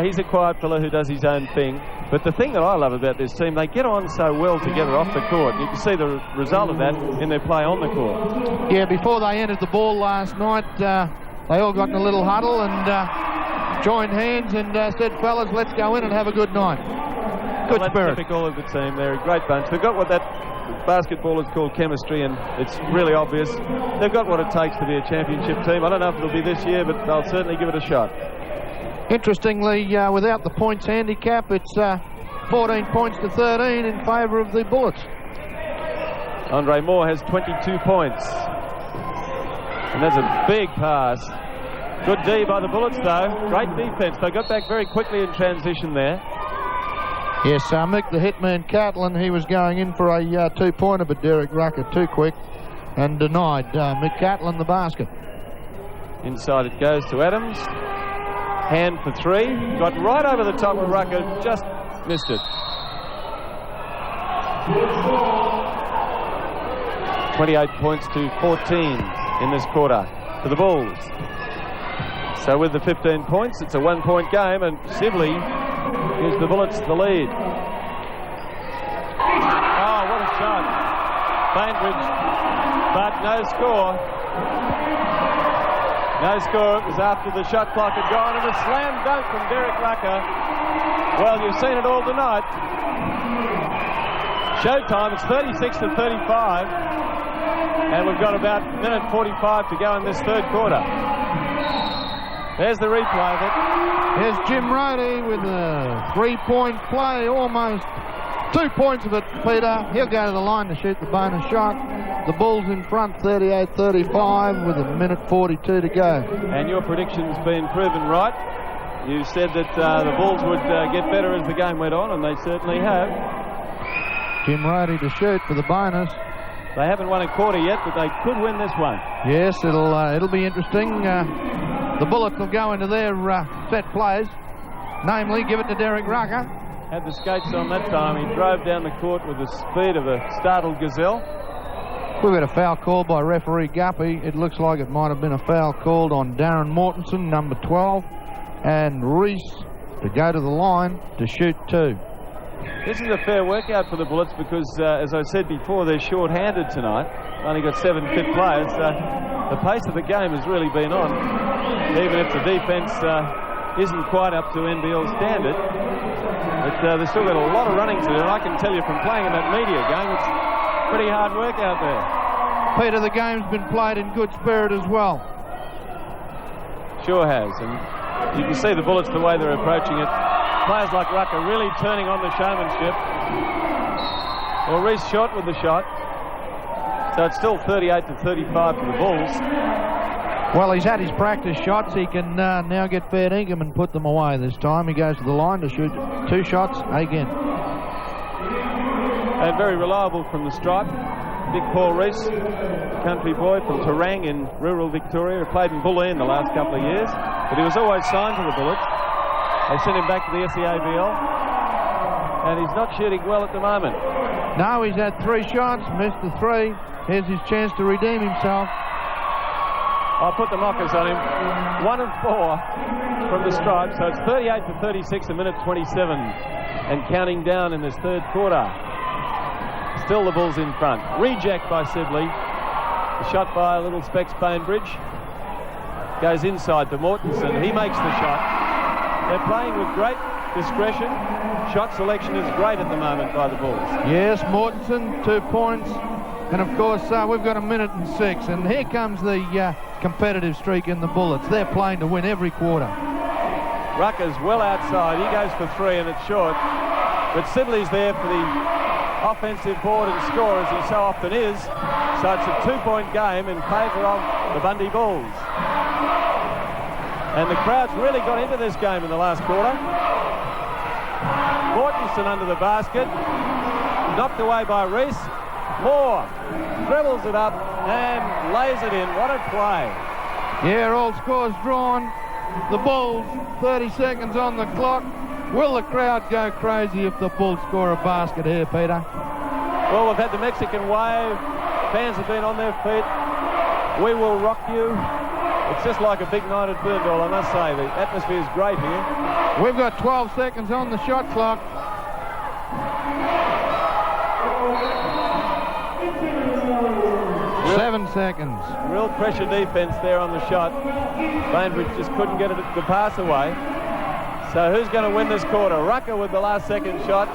He's a quiet fellow who does his own thing. But the thing that I love about this team, they get on so well together off the court. You can see the result of that in their play on the court. Yeah, before they entered the ball last night, they all got in a little huddle and joined hands and said, fellas, let's go in and have a good night. Good spirit. That's typical of the team. They're a great bunch. They've got what that basketball is called chemistry, and it's really obvious. They've got what it takes to be a championship team. I don't know if it'll be this year, but they'll certainly give it a shot. Interestingly, without the points handicap, it's 14 points to 13 in favour of the Bullets. Andre Moore has 22 points. And there's a big pass. Good D by the Bullets, though. Great defence. They got back very quickly in transition there. Yes, Mick the hitman Catlin, he was going in for a two-pointer, but Derek Rucker too quick and denied Mick Catlin the basket. Inside it goes to Adams. Hand for 3. Got right over the top of Rucker, just missed it. 28 points to 14 in this quarter for the Bulls. So with the 15 points, it's a 1-point game, and Sibley gives the Bullets the lead. Oh, what a shot. Bainbridge, but no score. No score. It was after the shot clock had gone, and a slam dunk from Derek Rucker. Well, you've seen it all tonight. Showtime, it's 36-35, and we've got about a minute 45 to go in this third quarter. There's the replay of it. Here's Jim Rodey with a 3-point play, almost 2 points of it, Peter. He'll go to the line to shoot the bonus shot. The Bulls in front, 38-35, with a minute 42 to go. And your prediction's been proven right. You said that the Bulls would get better as the game went on, and they certainly have. Jim Rodey to shoot for the bonus. They haven't won a quarter yet, but they could win this one. Yes, it'll be interesting. The Bullets will go into their set plays, namely give it to Derek Rucker. Had the skates on that time. He drove down the court with the speed of a startled gazelle. We've got a foul called by referee Guppy. It looks like it might have been a foul called on Darren Mortensen, number 12, and Reese to go to the line to shoot 2. This is a fair workout for the Bullets because, as I said before, they're short-handed tonight. Only got 7 fit players. The pace of the game has really been on, even if the defence isn't quite up to NBL standard. But they've still got a lot of running to do, and I can tell you from playing in that media game, it's pretty hard work out there. Peter, the game's been played in good spirit as well. Sure has, and you can see the Bullets the way they're approaching it. Players like Rucker really turning on the showmanship. Well, Reese shot with the shot. So it's still 38-35 for the Bulls. Well, he's had his practice shots. He can now get fair dinkum and put them away this time. He goes to the line to shoot 2 shots again. And very reliable from the stripe. Big Paul Reese, country boy from Terang in rural Victoria, who played in Bulleen the last couple of years. But he was always signed to the Bullets. They sent him back to the SEABL. And he's not shooting well at the moment. No, he's had 3 shots, missed the 3. Here's his chance to redeem himself. I'll put the mockers on him. 1 of 4 from the stripe. So it's 38-36, a minute 27. And counting down in this third quarter. Still the Bulls in front. Reject by Sibley. The shot by a little Specs Bainbridge. Goes inside to Mortensen. He makes the shot. They're playing with great discretion. Shot selection is great at the moment by the Bulls. Yes, Mortensen, 2 points. And, of course, we've got a minute and 6. And here comes the competitive streak in the Bullets. They're playing to win every quarter. Rucker's well outside. He goes for 3 and it's short. But Sibley's there for the offensive board and score, as he so often is. So it's a 2-point game in favour of the Bundy Bulls. And the crowd's really got into this game in the last quarter. Mortensen under the basket. Knocked away by Reese. Moore dribbles it up and lays it in. What a play. Yeah, all scores drawn. The Bulls, 30 seconds on the clock. Will the crowd go crazy if the Bulls score a basket here, Peter? Well, we've had the Mexican wave. Fans have been on their feet. We will rock you. It's just like a big night at Burndall, I must say. The atmosphere is great here. We've got 12 seconds on the shot clock. Real, 7 seconds. Real pressure defense there on the shot. Bainbridge just couldn't get it to pass away. So who's going to win this quarter? Rucker with the last second shot.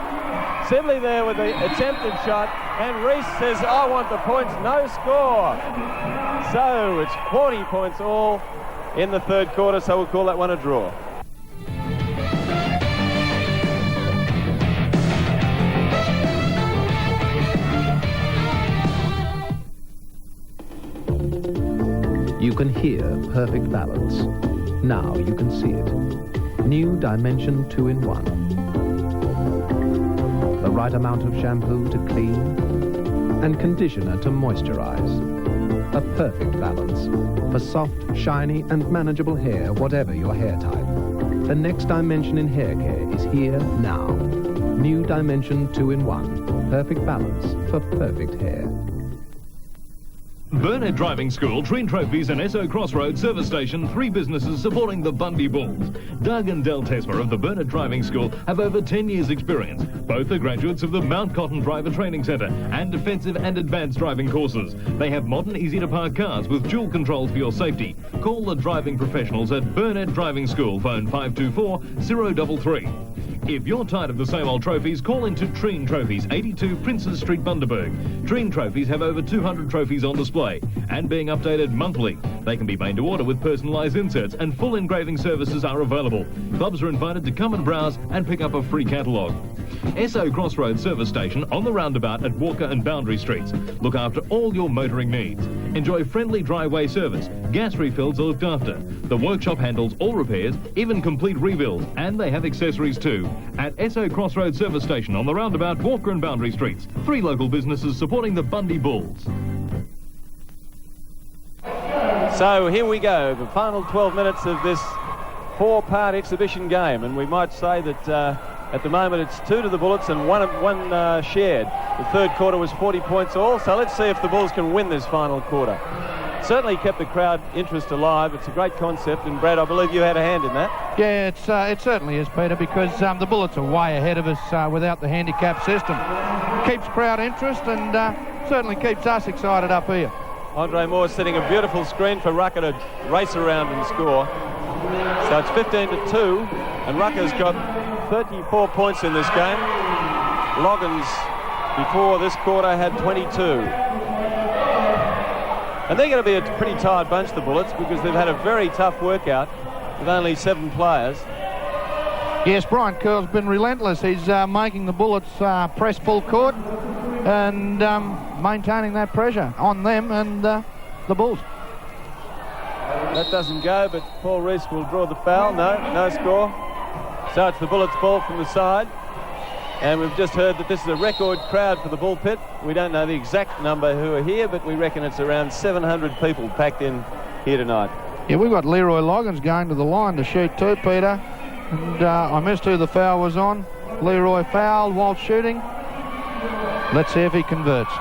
Sibley there with the attempted shot. And Reese says, I want the points. No score. So it's 40 points all in the third quarter. So we'll call that one a draw. You can hear perfect balance. Now you can see it. New Dimension 2-in-1. The right amount of shampoo to clean and conditioner to moisturize. A perfect balance for soft, shiny and manageable hair, whatever your hair type. The next dimension in hair care is here now. New Dimension 2-in-1. Perfect balance for perfect hair. Burnett Driving School, Treen Trophies and Esso Crossroads Service Station, 3 businesses supporting the Bundy Bulls. Doug and Del Tesmer of the Burnett Driving School have over 10 years' experience. Both are graduates of the Mount Cotton Driver Training Centre and defensive and advanced driving courses. They have modern, easy-to-park cars with dual controls for your safety. Call the driving professionals at Burnett Driving School, phone 524-033. If you're tired of the same old trophies, call into Treen Trophies, 82 Princes Street, Bundaberg. Treen Trophies have over 200 trophies on display and being updated monthly. They can be made to order with personalised inserts and full engraving services are available. Clubs are invited to come and browse and pick up a free catalogue. Esso Crossroads Service Station on the roundabout at Walker and Boundary Streets. Look after all your motoring needs. Enjoy friendly driveway service. Gas refills are looked after. The workshop handles all repairs, even complete rebuilds, and they have accessories too. At Esso Crossroads Service Station on the roundabout, Walker and Boundary Streets. 3 local businesses supporting the Bundy Bulls. So here we go, the final 12 minutes of this 4-part exhibition game, and we might say that at the moment it's 2 to the Bullets and one shared. The third quarter was 40 points all, so let's see if the Bulls can win this final quarter. Certainly kept the crowd interest alive. It's a great concept, and Brad, I believe you had a hand in that. Yeah, it certainly is, Peter, because the Bullets are way ahead of us without the handicap system. Keeps crowd interest and certainly keeps us excited up here. Andre Moore setting a beautiful screen for Rucker to race around and score. So it's 15-2, and Rucker's got 34 points in this game. Loggins, before this quarter, had 22. And they're going to be a pretty tired bunch, the Bullets, because they've had a very tough workout with only 7 players. Yes, Brian Curl's been relentless. He's making the Bullets press full court and maintaining that pressure on them and the Bulls. That doesn't go, but Paul Reese will draw the foul. No score. So it's the Bullets' ball from the side. And we've just heard that this is a record crowd for the Bull Pit. We don't know the exact number who are here, but we reckon it's around 700 people packed in here tonight. Yeah, we've got Leroy Loggins going to the line to shoot too, Peter. And I missed who the foul was on. Leroy fouled while shooting. Let's see if he converts.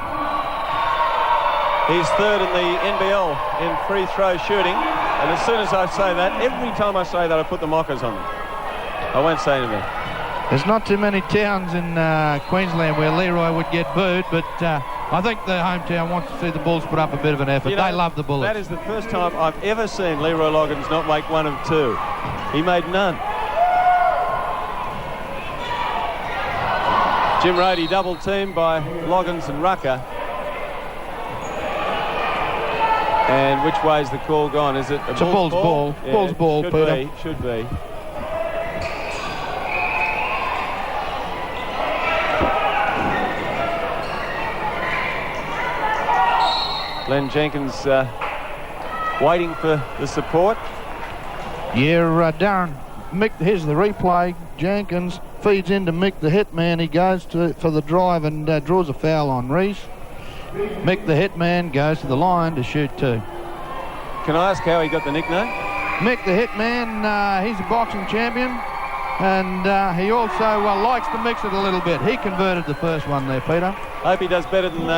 He's third in the NBL in free throw shooting. And as soon as I say that, every time I say that, I put the mockers on them. I won't say anything. There's not too many towns in Queensland where Leroy would get booed, but I think the hometown wants to see the Bulls put up a bit of an effort. They love the Bullets. That is the first time I've ever seen Leroy Loggins not make 1 of 2. He made none. Jim Rody double teamed by Loggins and Rucker. And which way's the call gone? Is it a Bull's ball? Yeah, Bull's ball, Peter. Should be. Glenn Jenkins waiting for the support. Yeah, Darren, Mick, here's the replay. Jenkins feeds into Mick the Hitman. He goes for the drive and draws a foul on Reese. Mick the Hitman goes to the line to shoot 2. Can I ask how he got the nickname? Mick the Hitman, he's a boxing champion, and he also likes to mix it a little bit. He converted the first one there, Peter. Hope he does better than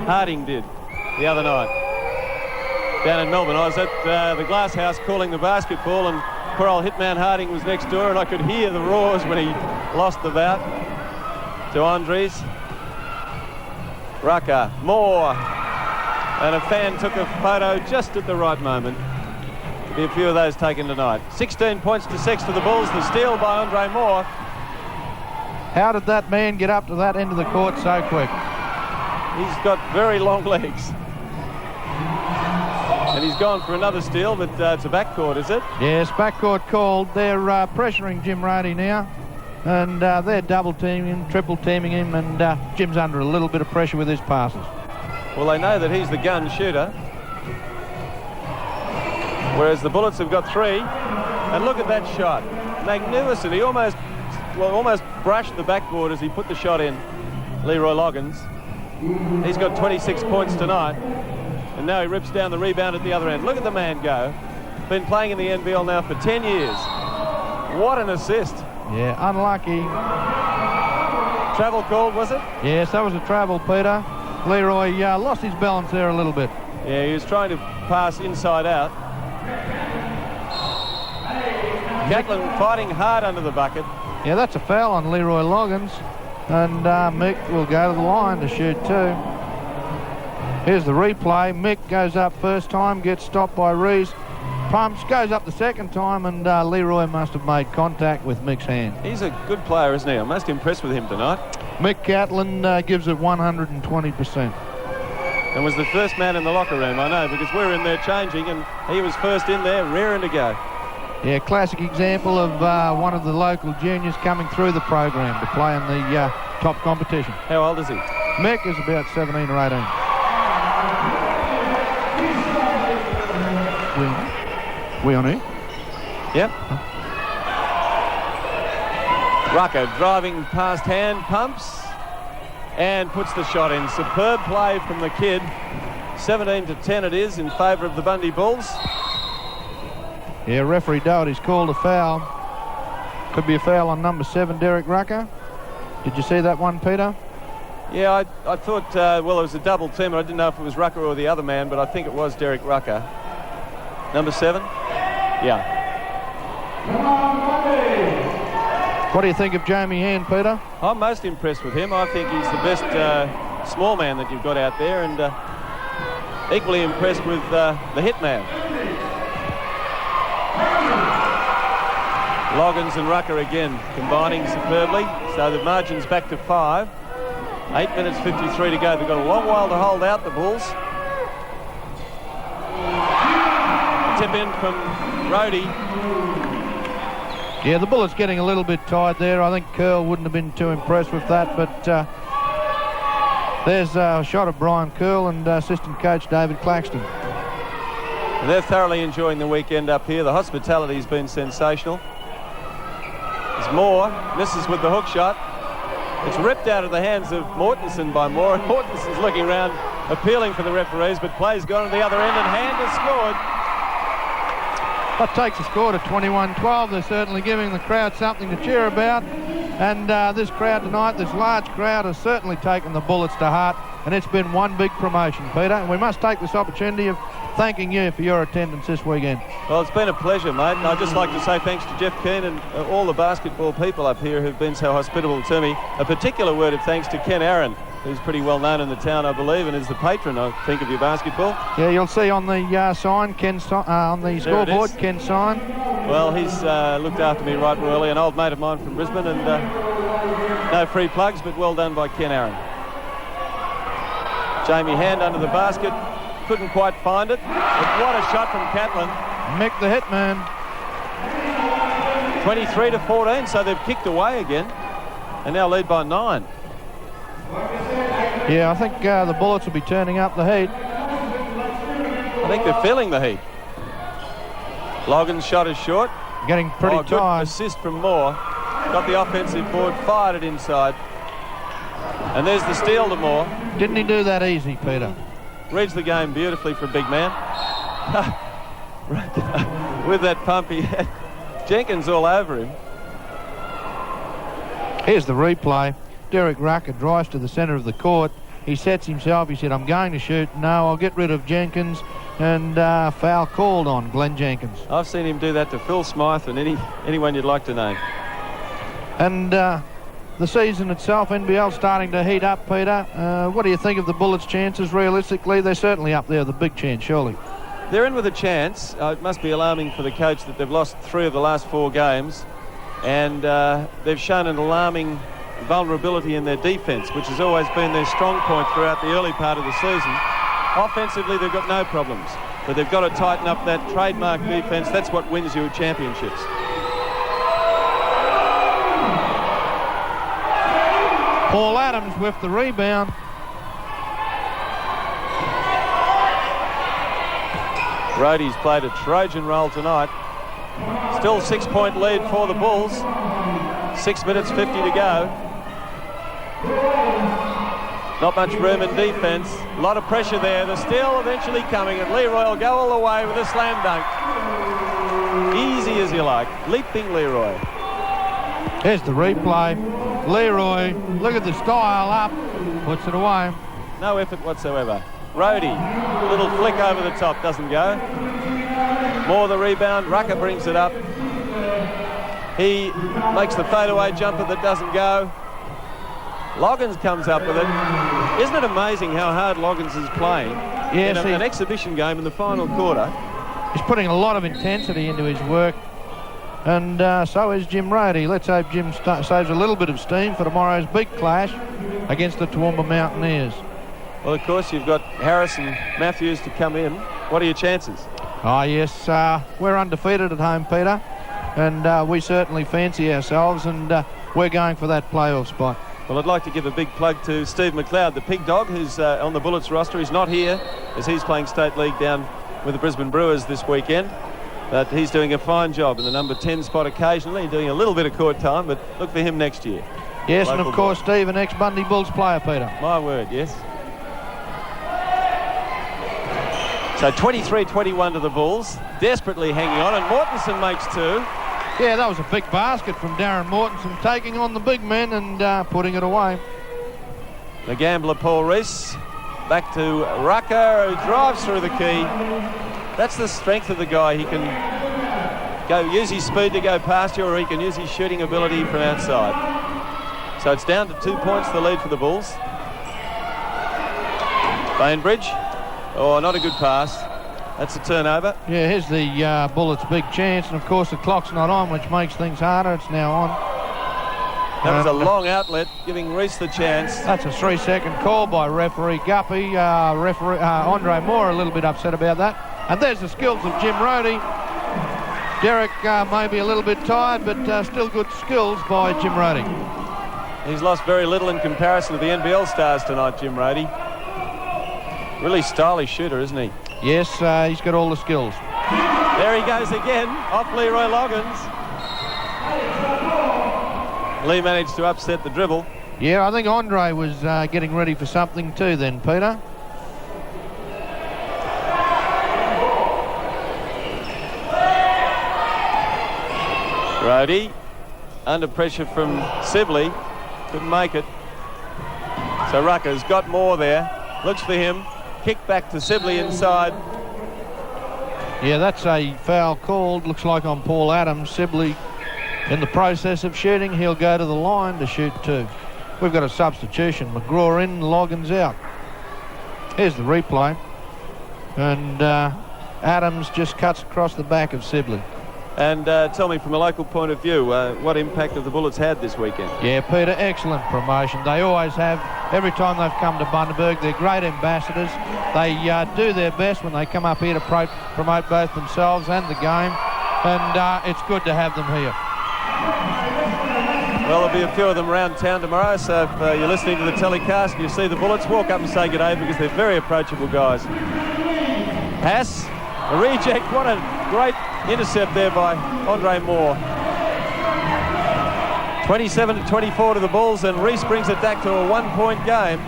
Harding did the other night down in Melbourne. I was at the Glass House calling the basketball, and poor old Hitman Harding was next door, and I could hear the roars when he lost the bout to Andres. Rucker, Moore, and a fan took a photo just at the right moment. There'll be a few of those taken tonight. 16 points to 6 for the Bulls. The steal by Andre Moore. How did that man get up to that end of the court so quick? He's got very long legs. And he's gone for another steal, but it's a backcourt, is it? Yes, backcourt called. They're pressuring Jim Rady now. And they're double teaming him, triple teaming him, and Jim's under a little bit of pressure with his passes. Well, they know that he's the gun shooter. Whereas the Bullets have got 3. And look at that shot. Magnificent. He almost brushed the backboard as he put the shot in, Leroy Loggins. He's got 26 points tonight. And now he rips down the rebound at the other end. Look at the man go. Been playing in the NBL now for 10 years. What an assist. Yeah, unlucky. Travel called, was it? Yes, that was a travel, Peter. Leroy lost his balance there a little bit. Yeah, he was trying to pass inside out. Catlin fighting hard under the bucket. Yeah, that's a foul on Leroy Loggins. And Mick will go to the line to shoot too. Here's the replay. Mick goes up first time, gets stopped by Rees. Pumps, goes up the second time, and Leroy must have made contact with Mick's hand. He's a good player, isn't he? I'm most impressed with him tonight. Mick Catlin gives it 120%. And was the first man in the locker room, I know, because we were in there changing, and he was first in there, raring to go. Yeah, classic example of one of the local juniors coming through the program to play in the top competition. How old is he? Mick is about 17 or 18. We on here? Yep. Rucker driving past hand, pumps, and puts the shot in. Superb play from the kid. 17-10 it is in favour of the Bundy Bulls. Yeah, referee Doherty's called a foul. Could be a foul on number 7, Derek Rucker. Did you see that one, Peter? Yeah, I thought, well, it was a double team. I didn't know if it was Rucker or the other man, but I think it was Derek Rucker. Number 7? Yeah. What do you think of Jamie Hand, Peter? I'm most impressed with him. I think he's the best small man that you've got out there, and equally impressed with the hitman. Loggins and Rucker again combining superbly, so the margin's back to 5. 8 minutes 53 to go. They've got a long while to hold out, the Bulls. Tip in from Rhodey. Yeah, the Bullets getting a little bit tired there. I think Curl wouldn't have been too impressed with that, but there's a shot of Brian Curl and assistant coach David Claxton. And they're thoroughly enjoying the weekend up here. The hospitality's been sensational. There's Moore, misses with the hook shot. It's ripped out of the hands of Mortensen by Moore. Mortensen's looking around, appealing for the referees, but play's gone to the other end, and Hand has scored. That takes the score to 21-12. They're certainly giving the crowd something to cheer about. And this crowd tonight, this large crowd, has certainly taken the Bullets to heart. And it's been one big promotion, Peter. And we must take this opportunity of thanking you for your attendance this weekend. Well, it's been a pleasure, mate. And I'd just like to say thanks to Jeff Keane and all the basketball people up here who've been so hospitable to me. A particular word of thanks to Ken Aaron, who's pretty well known in the town, I believe, and is the patron, I think, of your basketball. Yeah, you'll see on the sign, Ken on the scoreboard, Ken sign. Well, he's looked after me right royally, an old mate of mine from Brisbane, and no free plugs, but well done by Ken Aaron. Jamie Hand under the basket, couldn't quite find it, but what a shot from Catlin. Mick the hitman. 23-14, so they've kicked away again, and now lead by 9. Yeah, I think the Bullets will be turning up the heat. I think they're feeling the heat. Logan's shot is short. Getting pretty good tired. Assist from Moore. Got the offensive board, fired it inside. And there's the steal to Moore. Didn't he do that easy, Peter? Reads the game beautifully for a big man. With that pump, he had Jenkins all over him. Here's the replay. Derek Rucker drives to the centre of the court. He sets himself. He said, I'm going to shoot. No, I'll get rid of Jenkins. And foul called on Glenn Jenkins. I've seen him do that to Phil Smythe and anyone you'd like to name. And the season itself, NBL starting to heat up, Peter. What do you think of the Bullets' chances realistically? They're certainly up there, the big chance, surely. They're in with a chance. It must be alarming for the coach that they've lost 3 of the last 4 games. And they've shown an alarming vulnerability in their defence, which has always been their strong point throughout the early part of the season. Offensively, they've got no problems, but they've got to tighten up that trademark defence. That's what wins you championships. Paul Adams with the rebound. Rhodey's played a Trojan role tonight. Still 6-point lead for the Bulls. 6 minutes 50 to go. Not much room in defence. A lot of pressure there. The steal eventually coming, and Leroy will go all the way with a slam dunk. Easy as you like. Leaping Leroy. Here's the replay. Leroy, look at the style up. Puts it away. No effort whatsoever. Rhodey, little flick over the top, doesn't go. More the rebound, Rucker brings it up. He makes the fadeaway jumper that doesn't go. Loggins comes up with it. Isn't it amazing how hard Loggins is playing in an exhibition game in the final quarter? He's putting a lot of intensity into his work, and so is Jim Rhodey. Let's hope Jim saves a little bit of steam for tomorrow's big clash against the Toowoomba Mountaineers. Well, of course, you've got Harris and Matthews to come in. What are your chances? Oh, yes, we're undefeated at home, Peter, and we certainly fancy ourselves, and we're going for that playoff spot. Well, I'd like to give a big plug to Steve McLeod, the Pig Dog, who's on the Bullets roster. He's not here, as he's playing State League down with the Brisbane Brewers this weekend. But he's doing a fine job in the number 10 spot occasionally, doing a little bit of court time, but look for him next year. Yes, Local and of course, boy. Steve, an ex-Bundy Bulls player, Peter. My word, yes. So 23-21 to the Bulls, desperately hanging on, and Mortensen makes two. Yeah, that was a big basket from Darren Mortensen, taking on the big men and putting it away. The gambler, Paul Rees, back to Rucker, who drives through the key. That's the strength of the guy. He can use his speed to go past you, or he can use his shooting ability from outside. So it's down to 2 points, the lead for the Bulls. Bainbridge. Oh, not a good pass. That's a turnover. Yeah, here's the Bullets' big chance, and of course the clock's not on, which makes things harder. It's now on. That was a long outlet, giving Reese the chance. That's a 3-second call by referee Guppy. Andre Moore a little bit upset about that. And there's the skills of Jim Rhodey. Derek may be a little bit tired, but still good skills by Jim Rhodey. He's lost very little in comparison to the NBL stars tonight, Jim Rhodey. Really stylish shooter, isn't he? Yes, he's got all the skills. There he goes again, off Leroy Loggins. Lee managed to upset the dribble. Yeah, I think Andre was getting ready for something too then, Peter. Rhodey, under pressure from Sibley, couldn't make it. So Rucker's got more there, looks for him, kick back to Sibley inside. Yeah, that's a foul called, looks like on Paul Adams. Sibley in the process of shooting, he'll go to the line to shoot two. We've got a substitution, McGraw in, Loggins out. Here's the replay, and Adams just cuts across the back of Sibley. And tell me, from a local point of view, what impact have the Bullets had this weekend? Yeah, Peter, excellent promotion. They always have. Every time they've come to Bundaberg, they're great ambassadors. They do their best when they come up here to promote both themselves and the game, and it's good to have them here. Well, there'll be a few of them around town tomorrow, so if you're listening to the telecast and you see the Bullets, walk up and say good day, because they're very approachable guys. Pass, a reject, what a great intercept there by Andre Moore. 27-24 to the Bulls, and Reese brings it back to a 1-point game.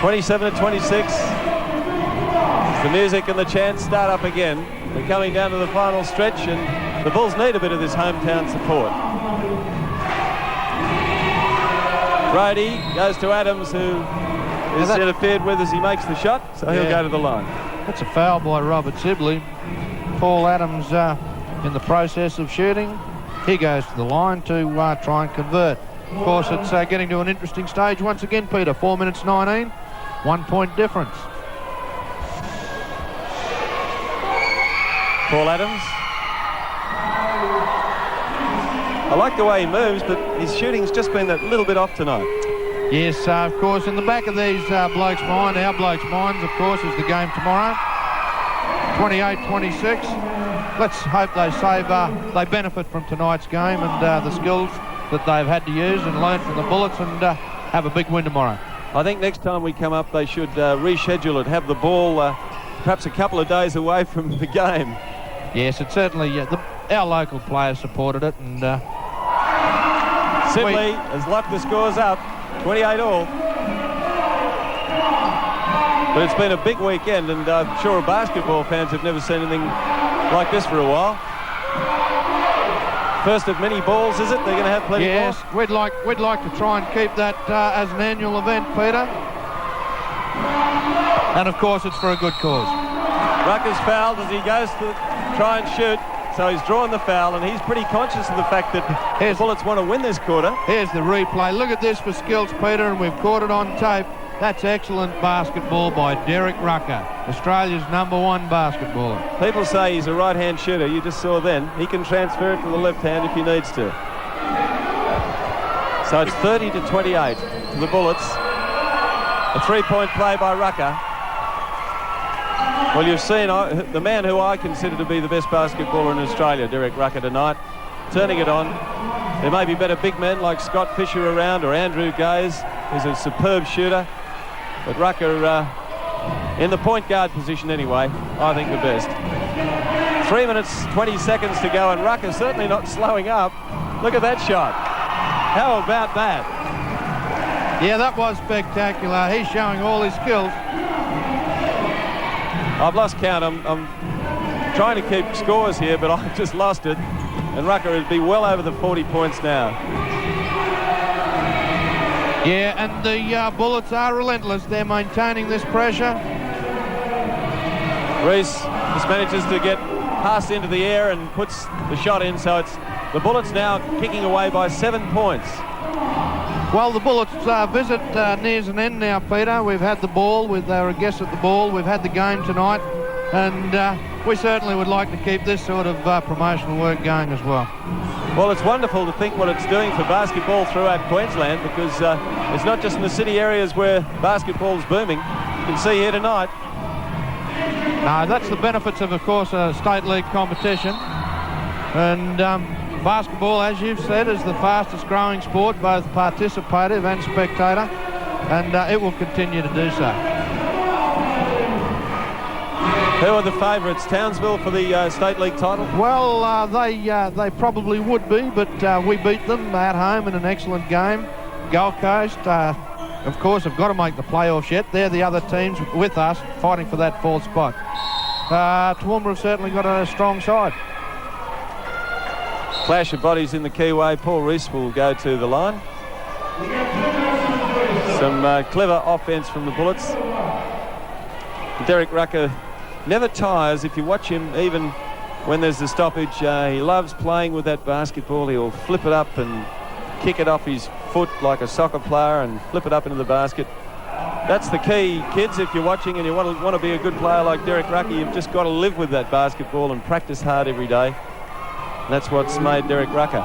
27-26. The music and the chants start up again. We're coming down to the final stretch, and the Bulls need a bit of this hometown support. Brody goes to Adams, who is interfered with as he makes the shot, so he'll go to the line. That's a foul by Robert Sibley. Paul Adams in the process of shooting. He goes to the line to try and convert. Of course, it's getting to an interesting stage once again, Peter. 4 minutes 19, 1 point difference. Paul Adams. I like the way he moves, but his shooting's just been a little bit off tonight. Yes, of course, in the back of these blokes' mind, our blokes' minds, of course, is the game tomorrow. 28-26. Let's hope they they benefit from tonight's game and the skills that they've had to use and learn from the Bullets, and have a big win tomorrow. I think next time we come up, they should reschedule it, have the ball perhaps a couple of days away from the game. Yes, it certainly, our local players supported it, and Sibley has locked the scores up, 28 all. But it's been a big weekend, and I'm sure basketball fans have never seen anything like this for a while. First of many balls, is it? They're going to have plenty more? Yes, we'd like to try and keep that as an annual event, Peter. And, of course, it's for a good cause. Rucker's fouled as he goes to try and shoot. So he's drawn the foul, and he's pretty conscious of the fact that the Bullets want to win this quarter. Here's the replay. Look at this for skills, Peter, and we've caught it on tape. That's excellent basketball by Derek Rucker, Australia's #1 basketballer. People say he's a right-hand shooter. You just saw then. He can transfer it to the left hand if he needs to. So it's 30-28 to the Bullets. A three-point play by Rucker. Well, you've seen the man who I consider to be the best basketballer in Australia, Derek Rucker, tonight, turning it on. There may be better big men like Scott Fisher around, or Andrew Gaze, who's a superb shooter. But Rucker, in the point guard position anyway, I think the best. 3 minutes, 20 seconds to go, and Rucker certainly not slowing up. Look at that shot. How about that? Yeah, that was spectacular. He's showing all his skills. I've lost count. I'm trying to keep scores here, but I've just lost it. And Rucker would be well over the 40 points now. Yeah, and the Bullets are relentless. They're maintaining this pressure. Reese just manages to get past into the air and puts the shot in, so it's the Bullets now kicking away by 7 points. Well, the Bullets visit nears an end now, Peter. We've had the ball, they were a guest at the ball. We've had the game tonight, and we certainly would like to keep this sort of promotional work going as well. Well, it's wonderful to think what it's doing for basketball throughout Queensland, because it's not just in the city areas where basketball's booming. You can see here tonight. That's the benefits of course, a state league competition. And basketball, as you've said, is the fastest growing sport, both participative and spectator, and it will continue to do so. Who are the favourites? Townsville for the State League title? Well, they probably would be, but we beat them at home in an excellent game. Gold Coast, of course, have got to make the playoffs yet. They're the other teams with us fighting for that fourth spot. Toowoomba have certainly got a strong side. Clash of bodies in the keyway. Paul Reese will go to the line. Some clever offense from the Bullets. Derek Rucker never tires. If you watch him, even when there's a stoppage, he loves playing with that basketball. He'll flip it up and kick it off his foot like a soccer player and flip it up into the basket. That's the key, kids. If you're watching and you want to be a good player like Derek Rucker, you've just got to live with that basketball and practice hard every day. And that's what's made Derek Rucker.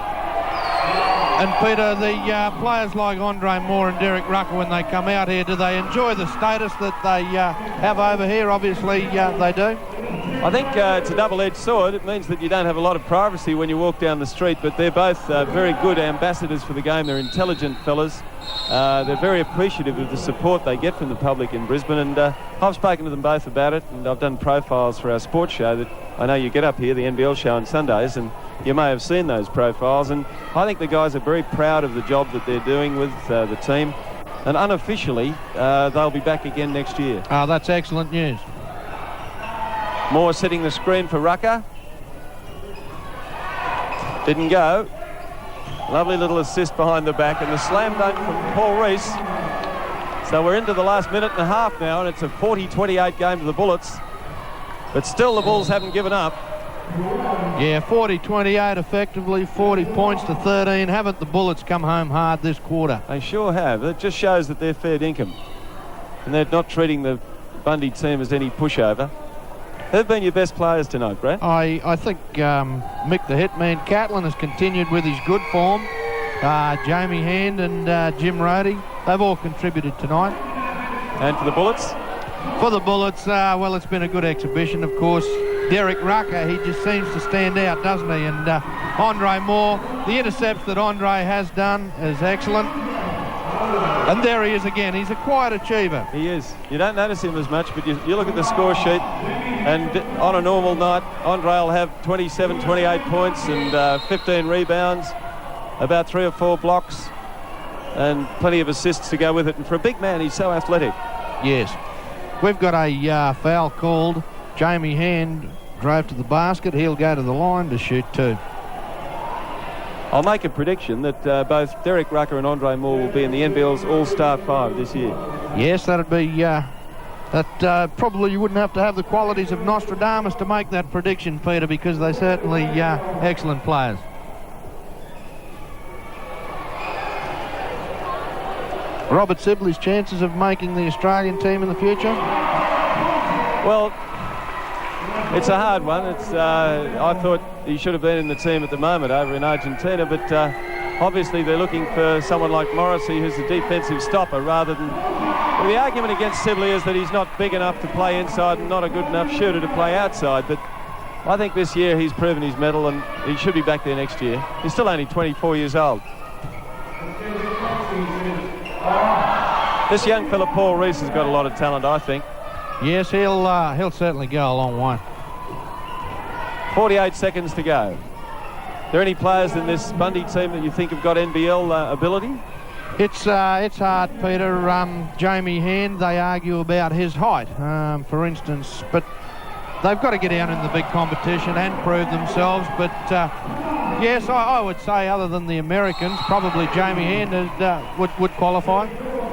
And Peter, the players like Andre Moore and Derek Rucker, when they come out here, do they enjoy the status that they have over here? Obviously, they do. I think it's a double-edged sword. It means that you don't have a lot of privacy when you walk down the street, but they're both very good ambassadors for the game. They're intelligent fellas. They're very appreciative of the support they get from the public in Brisbane, and I've spoken to them both about it, and I've done profiles for our sports show that I know you get up here, the NBL show on Sundays, and you may have seen those profiles, and I think the guys are very proud of the job that they're doing with the team, and unofficially they'll be back again next year. Oh, that's excellent news. Moore setting the screen for Rucker. Didn't go. Lovely little assist behind the back, and the slam dunk from Paul Reese. So we're into the last minute and a half now, and it's a 40-28 game to the Bullets. But still the Bulls haven't given up. Yeah, 40-28 effectively, 40 points to 13. Haven't the Bullets come home hard this quarter? They sure have. It just shows that they're fair dinkum. And they're not treating the Bundy team as any pushover. Who've been your best players tonight, Brad? I think Mick the Hitman Catlin has continued with his good form. Jamie Hand and Jim Rohde, they've all contributed tonight. And for the Bullets? For the Bullets, well, it's been a good exhibition, of course. Derek Rucker, he just seems to stand out, doesn't he? And Andre Moore, the intercepts that Andre has done is excellent. And there he is again. He's a quiet achiever. He is. You don't notice him as much, but you look at the score sheet, and on a normal night, Andre will have 27, 28 points and 15 rebounds, about 3 or 4 blocks, and plenty of assists to go with it. And for a big man, he's so athletic. Yes. We've got a foul called. Jamie Hand drove to the basket. He'll go to the line to shoot 2. I'll make a prediction that both Derek Rucker and Andre Moore will be in the NBL's All-Star 5 this year. Yes, that'd be that probably you wouldn't have to have the qualities of Nostradamus to make that prediction, Peter, because they're certainly excellent players. Robert Sibley's chances of making the Australian team in the future? Well, it's a hard one. I thought he should have been in the team at the moment over in Argentina, but obviously they're looking for someone like Morrissey, who's a defensive stopper, rather than... Well, the argument against Sibley is that he's not big enough to play inside and not a good enough shooter to play outside, but I think this year he's proven his mettle and he should be back there next year. He's still only 24 years old. This young fella, Paul Reese, has got a lot of talent, I think. Yes, he'll certainly go a long way. 48 seconds to go. Are there any players in this Bundy team that you think have got NBL ability? It's hard, Peter. Jamie Hand, they argue about his height, for instance, but they've got to get out in the big competition and prove themselves. But yes, I would say, other than the Americans, probably Jamie Hand would qualify.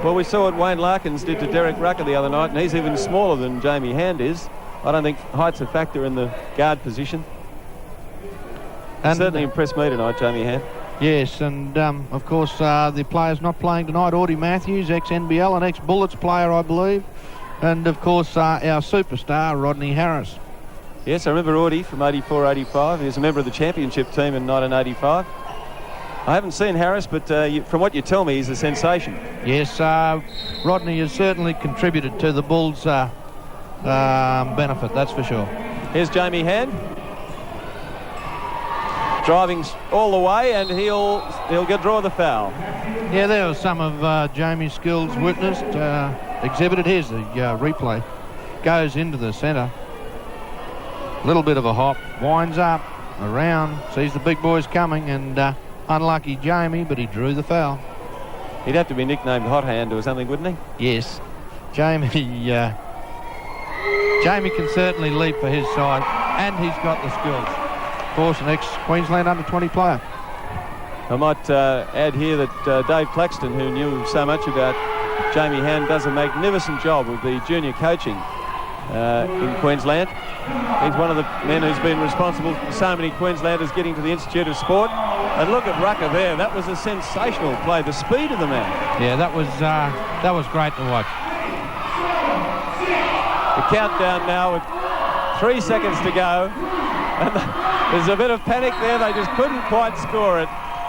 Well, we saw what Wayne Larkins did to Derek Rucker the other night, and he's even smaller than Jamie Hand is. I don't think height's a factor in the guard position. And certainly impressed me tonight, Jamie Hand. Yes, and of course the players not playing tonight, Audie Matthews, ex-NBL and ex-Bullets player, I believe. And of course our superstar, Rodney Harris. Yes, I remember Audie from 84-85. He was a member of the championship team in 1985. I haven't seen Harris, but from what you tell me, he's a sensation. Yes, Rodney has certainly contributed to the Bulls' benefit, that's for sure. Here's Jamie Hand. Driving all the way, and he'll draw the foul. Yeah, there was some of Jamie's skills witnessed, exhibited. Here's the replay. Goes into the centre. Little bit of a hop. Winds up, around, sees the big boys coming, and unlucky Jamie, but he drew the foul. He'd have to be nicknamed Hot Hand or something, wouldn't he? Yes. Jamie can certainly leap for his side, and he's got the skills. Of course, an ex-Queensland under-20 player. I might add here that Dave Claxton, who knew so much about Jamie Hand, does a magnificent job with the junior coaching in Queensland. He's one of the men who's been responsible for so many Queenslanders getting to the Institute of Sport. And look at Rucker there. That was a sensational play. The speed of the man. Yeah, that was great to watch. The countdown now with 3 seconds to go. And there's a bit of panic there. They just couldn't quite score it.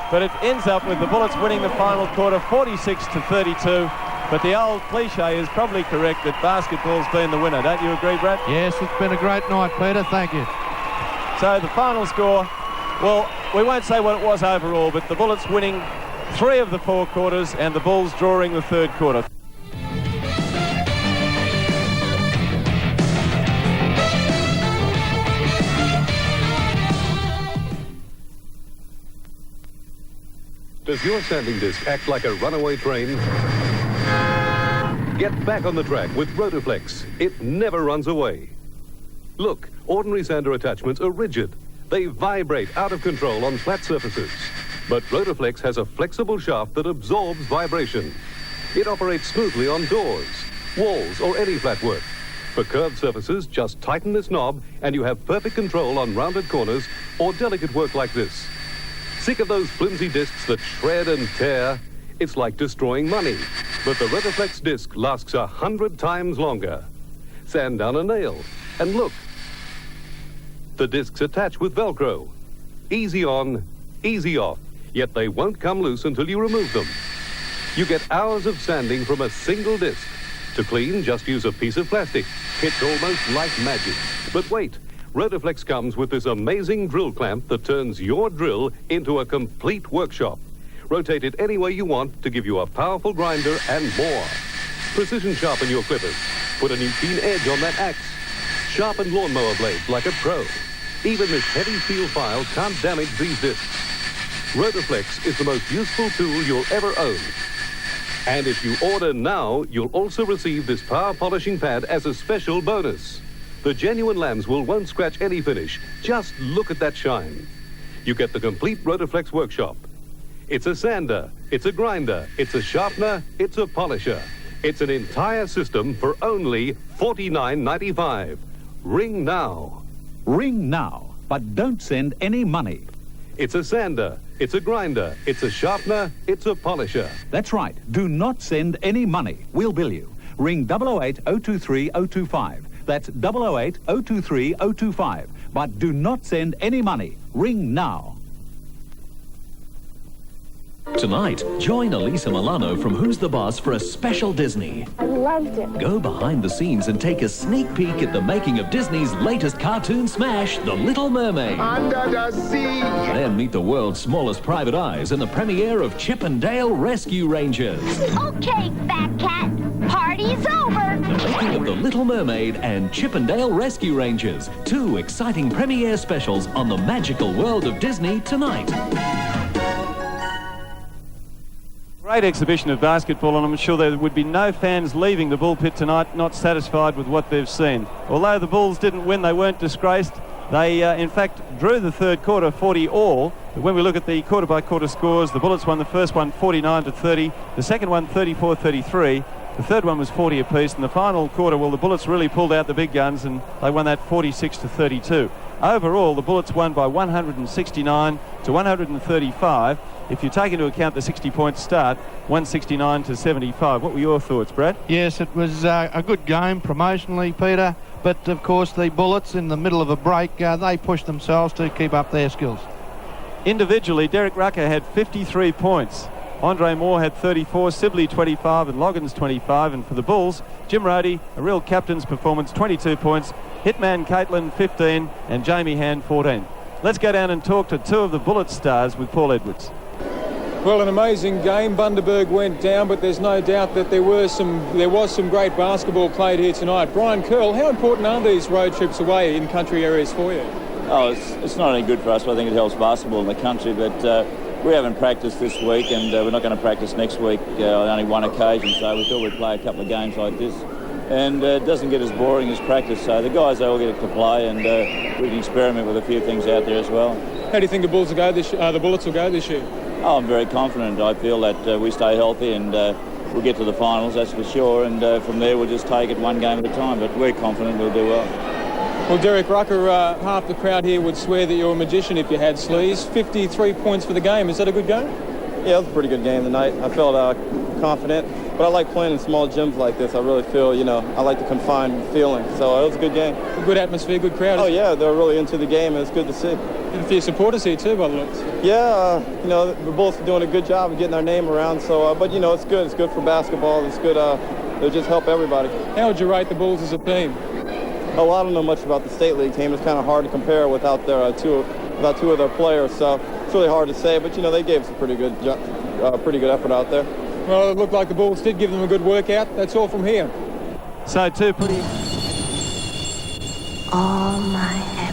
But it ends up with the Bullets winning the final quarter 46-32. But the old cliche is probably correct that basketball's been the winner. Don't you agree, Brad? Yes, it's been a great night, Peter. Thank you. So the final score, well, we won't say what it was overall, but the Bullets winning 3 of the 4 quarters and the Bulls drawing the 3rd quarter. Does your sanding disc act like a runaway train? Get back on the track with Rotoflex. It never runs away. Look, ordinary sander attachments are rigid. They vibrate out of control on flat surfaces. But Rotoflex has a flexible shaft that absorbs vibration. It operates smoothly on doors, walls, or any flat work. For curved surfaces, just tighten this knob and you have perfect control on rounded corners or delicate work like this. Sick of those flimsy discs that shred and tear? It's like destroying money. But the Rotoflex disc lasts 100 times longer. Sand down a nail, and look. The discs attach with Velcro. Easy on, easy off, yet they won't come loose until you remove them. You get hours of sanding from a single disc. To clean, just use a piece of plastic. It's almost like magic. But wait. Rotoflex comes with this amazing drill clamp that turns your drill into a complete workshop. Rotate it any way you want to give you a powerful grinder and more. Precision sharpen your clippers. Put a new keen edge on that axe. Sharpen lawnmower blades like a pro. Even this heavy steel file can't damage these discs. Rotoflex is the most useful tool you'll ever own. And if you order now, you'll also receive this power polishing pad as a special bonus. The genuine lambs won't scratch any finish. Just look at that shine. You get the complete Rotoflex workshop. It's a sander, it's a grinder, it's a sharpener, it's a polisher. It's an entire system for only $49.95. Ring now. Ring now, but don't send any money. It's a sander, it's a grinder, it's a sharpener, it's a polisher. That's right. Do not send any money. We'll bill you. Ring 008 023 025. That's 008 023 025. But do not send any money. Ring now. Tonight, join Elisa Milano from Who's the Boss for a special Disney. I loved it. Go behind the scenes and take a sneak peek at the making of Disney's latest cartoon smash, The Little Mermaid. Under the sea. Then meet the world's smallest private eyes in the premiere of Chip and Dale Rescue Rangers. Okay, fat cat. Party's over. The making of The Little Mermaid and Chip and Dale Rescue Rangers. 2 exciting premiere specials on the magical world of Disney tonight. Great exhibition of basketball, and I'm sure there would be no fans leaving the Bull Pit tonight not satisfied with what they've seen. Although the Bulls didn't win, they weren't disgraced. They, in fact, drew the third quarter 40 all. But when we look at the quarter-by-quarter scores, the Bullets won the first one 49-30, the second one 34-33, the third one was 40 apiece, and the final quarter, well, the Bullets really pulled out the big guns, and they won that 46-32. Overall, the Bullets won by 169-135. If you take into account the 60-point start, 169-75. What were your thoughts, Brad? Yes, it was a good game promotionally, Peter. But, of course, the Bullets in the middle of a break, they pushed themselves to keep up their skills. Individually, Derek Rucker had 53 points. Andre Moore had 34, Sibley 25 and Loggins 25. And for the Bulls, Jim Rhodey, a real captain's performance, 22 points. Hitman Caitlin 15 and Jamie Hand 14. Let's go down and talk to 2 of the Bullet stars with Paul Edwards. Well, an amazing game. Bundaberg went down, but there's no doubt that there was some great basketball played here tonight. Brian Curl, how important are these road trips away in country areas for you? Oh, it's not only good for us, but I think it helps basketball in the country. But we haven't practiced this week, and we're not going to practice next week on only one occasion. So we thought we'd play a couple of games like this. And it doesn't get as boring as practice. So the guys, they all get to play, and we can experiment with a few things out there as well. How do you think the Bullets will go this year? Oh, I'm very confident. I feel that we stay healthy and we'll get to the finals, that's for sure. And from there, we'll just take it one game at a time. But we're confident we'll do well. Well, Derek Rucker, half the crowd here would swear that you're a magician if you had sleeves. 53 points for the game. Is that a good game? Yeah, it was a pretty good game tonight. I felt confident. But I like playing in small gyms like this. I really feel, I like the confined feeling. So it was a good game. A good atmosphere, good crowd. Oh, yeah, they were really into the game. It was good to see. And a few supporters here too, by the looks. Yeah, the Bulls are doing a good job of getting our name around. So, but, it's good. It's good for basketball. It's good. It'll just help everybody. How would you rate the Bulls as a team? Oh, I don't know much about the State League team. It's kind of hard to compare without their two of their players. So it's really hard to say. But, they gave us a pretty good effort out there. Well, it looked like the Bulls did give them a good workout. That's all from here. So, 2 pretty... All my